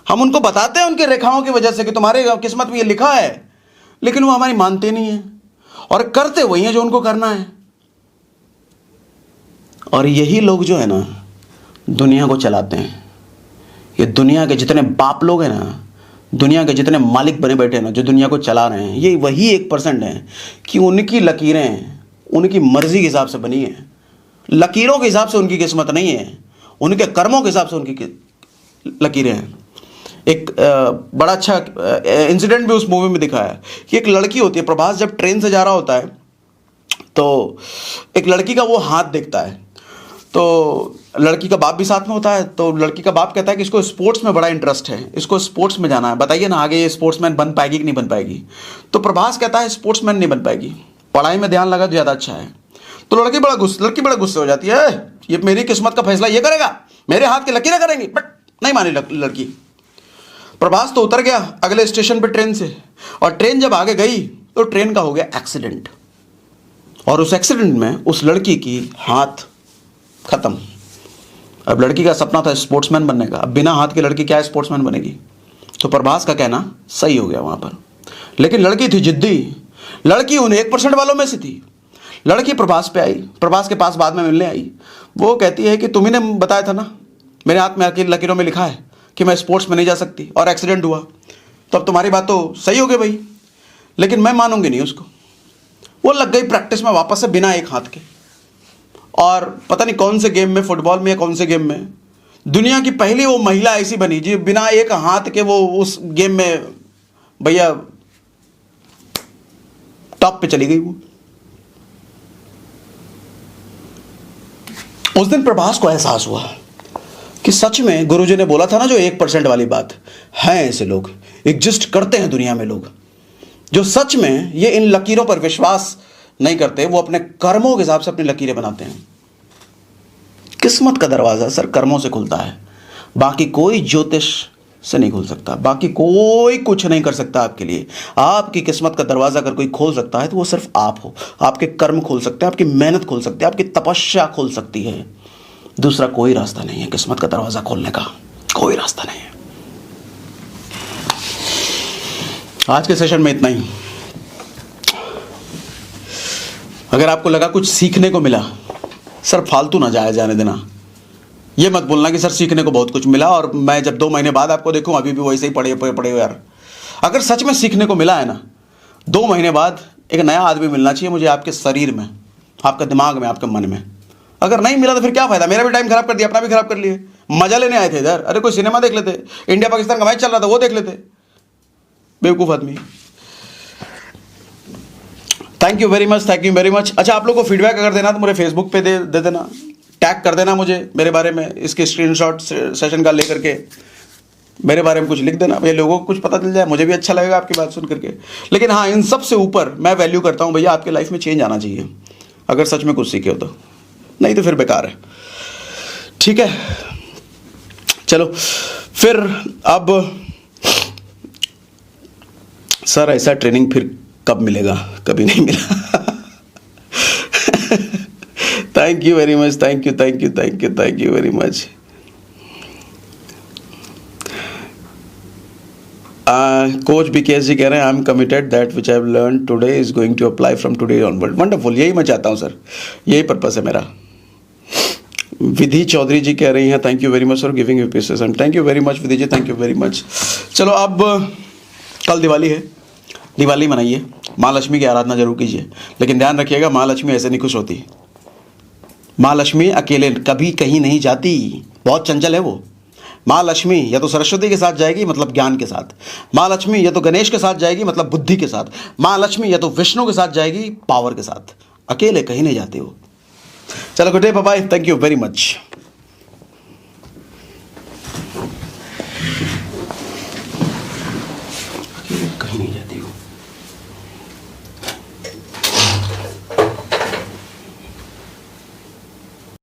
हम उनको बताते हैं उनकी रेखाओं की वजह से कि तुम्हारे किस्मत में ये लिखा है, लेकिन वो हमारी मानते नहीं है और करते वही है जो उनको करना है। और यही लोग जो है ना दुनिया को चलाते हैं। ये दुनिया के जितने बाप लोग हैं ना, दुनिया के जितने मालिक बने बैठे हैं ना, जो दुनिया को चला रहे हैं, ये वही 1% हैं कि उनकी लकीरें उनकी मर्जी के हिसाब से बनी है। लकीरों के हिसाब से उनकी किस्मत नहीं है, उनके कर्मों के हिसाब से उनकी लकीरें हैं। एक बड़ा अच्छा इंसिडेंट भी उस मूवी में दिखाया है कि एक लड़की होती है, प्रभास जब ट्रेन से जा रहा होता है तो एक लड़की का वो हाथ देखता है। तो लड़की का बाप भी साथ में होता है। तो लड़की का बाप कहता है कि इसको स्पोर्ट्स में बड़ा इंटरेस्ट है, इसको स्पोर्ट्स में जाना है, बताइए ना आगे ये स्पोर्ट्समैन बन पाएगी कि नहीं बन पाएगी। तो प्रभास कहता है स्पोर्ट्समैन नहीं बन पाएगी, पढ़ाई में ध्यान लगा तो ज़्यादा अच्छा है। तो लड़की बड़ा गुस्से हो जाती है, ये मेरी किस्मत का फैसला ये करेगा, मेरे हाथ की लकीरें करेंगी। बट नहीं मानी लड़की। प्रभास तो उतर गया अगले स्टेशन पर ट्रेन से, और ट्रेन जब आगे गई तो ट्रेन का हो गया एक्सीडेंट, और उस एक्सीडेंट में उस लड़की की हाथ खत्म। अब लड़की का सपना था स्पोर्ट्समैन बनने का, अब बिना हाथ के लड़की क्या स्पोर्ट्समैन बनेगी। तो प्रभास का कहना सही हो गया वहां पर। लेकिन लड़की थी जिद्दी, लड़की उन 1% वालों में से थी। लड़की प्रभास पे आई, प्रभास के पास बाद में मिलने आई। वो कहती है कि तुम्ही ने बताया था ना, मेरे हाथ में लकीरों में लिखा है कि मैं स्पोर्ट्स में नहीं जा सकती, और एक्सीडेंट हुआ, तो अब तुम्हारी बात तो सही हो गई भाई, लेकिन मैं मानूंगी नहीं उसको। वो लग गई प्रैक्टिस में वापस से बिना एक हाथ के, और पता नहीं कौन से गेम में, फुटबॉल में या कौन से गेम में, दुनिया की पहली वो महिला ऐसी बनी जी बिना एक हाथ के वो उस गेम में भैया टॉप पे चली गई। वो उस दिन प्रभास को एहसास हुआ कि सच में गुरुजी ने बोला था ना जो 1% वाली बात है, ऐसे लोग एग्जिस्ट करते हैं दुनिया में, लोग जो सच में ये इन लकीरों पर विश्वास नहीं करते, वो अपने कर्मों के हिसाब से अपनी लकीरें बनाते हैं। किस्मत का दरवाजा सर कर्मों से खुलता है, बाकी कोई ज्योतिष से नहीं खुल सकता, बाकी कोई कुछ नहीं कर सकता आपके लिए। आपकी किस्मत का दरवाजा अगर कोई खोल सकता है तो वो सिर्फ आप हो। आपके कर्म खोल सकते हैं, आपकी मेहनत खोल सकते हैं, आपकी तपस्या खोल सकती है। दूसरा कोई रास्ता नहीं है किस्मत का दरवाजा खोलने का, कोई रास्ता नहीं है। आज के सेशन में इतना ही। अगर आपको लगा कुछ सीखने को मिला, सर फालतू ना जाने देना। ये मत बोलना कि सर सीखने को बहुत कुछ मिला और मैं जब 2 महीने बाद आपको देखूं अभी भी वैसे ही पड़े हो यार। अगर सच में सीखने को मिला है ना, 2 महीने बाद एक नया आदमी मिलना चाहिए मुझे आपके शरीर में, आपके दिमाग में, आपके मन में। अगर नहीं मिला तो फिर क्या फायदा, मेरा भी टाइम खराब कर दिया, अपना भी खराब कर लिए। मजा लेने आए थे इधर, अरे कोई सिनेमा देख लेते, इंडिया पाकिस्तान का मैच चल रहा था वो देख लेते, बेवकूफ़ आदमी। Thank you very much, thank you very much. अच्छा, आप लोगों को फीडबैक अगर देना तो मुझे फेसबुक पे दे देना, टैग कर देना मुझे मेरे बारे में, इसके स्क्रीनशॉट सेशन का लेकर के मेरे बारे में कुछ लिख देना, ये लोगों को कुछ पता चल जाए, मुझे भी अच्छा लगेगा आपकी बात सुन करके। लेकिन हाँ, इन सब से ऊपर मैं वैल्यू करता हूँ भैया आपके लाइफ में चेंज आना चाहिए, अगर सच में कुछ सीखे हो तो, नहीं तो फिर बेकार है। ठीक है, चलो फिर। अब सर ऐसा ट्रेनिंग फिर कब मिलेगा? कभी नहीं मिला। Thank you very much, thank you thank you thank you thank you very much. Coach BKS ji कह रहे हैं I am committed that which I have learn today is going to apply from today onward. Wonderful, यही मैं चाहता हूँ sir, यही purpose है मेरा। विधि चौधरी जी कह रही हैं thank you very much for giving you pieces. Thank you very much Vidhi ji, thank you very much. चलो अब कल दिवाली है, दिवाली मनाइए, माँ लक्ष्मी की आराधना जरूर कीजिए, लेकिन ध्यान रखिएगा माँ लक्ष्मी ऐसे नहीं खुश होती। माँ लक्ष्मी अकेले कभी कहीं नहीं जाती, बहुत चंचल है वो। माँ लक्ष्मी या तो सरस्वती के साथ जाएगी मतलब ज्ञान के साथ, माँ लक्ष्मी या तो गणेश के साथ जाएगी मतलब बुद्धि के साथ, माँ लक्ष्मी या तो विष्णु के साथ जाएगी पावर के साथ, अकेले कहीं नहीं जाती वो। चलो good day, bye bye, thank you very much. कहीं नहीं जाती हो।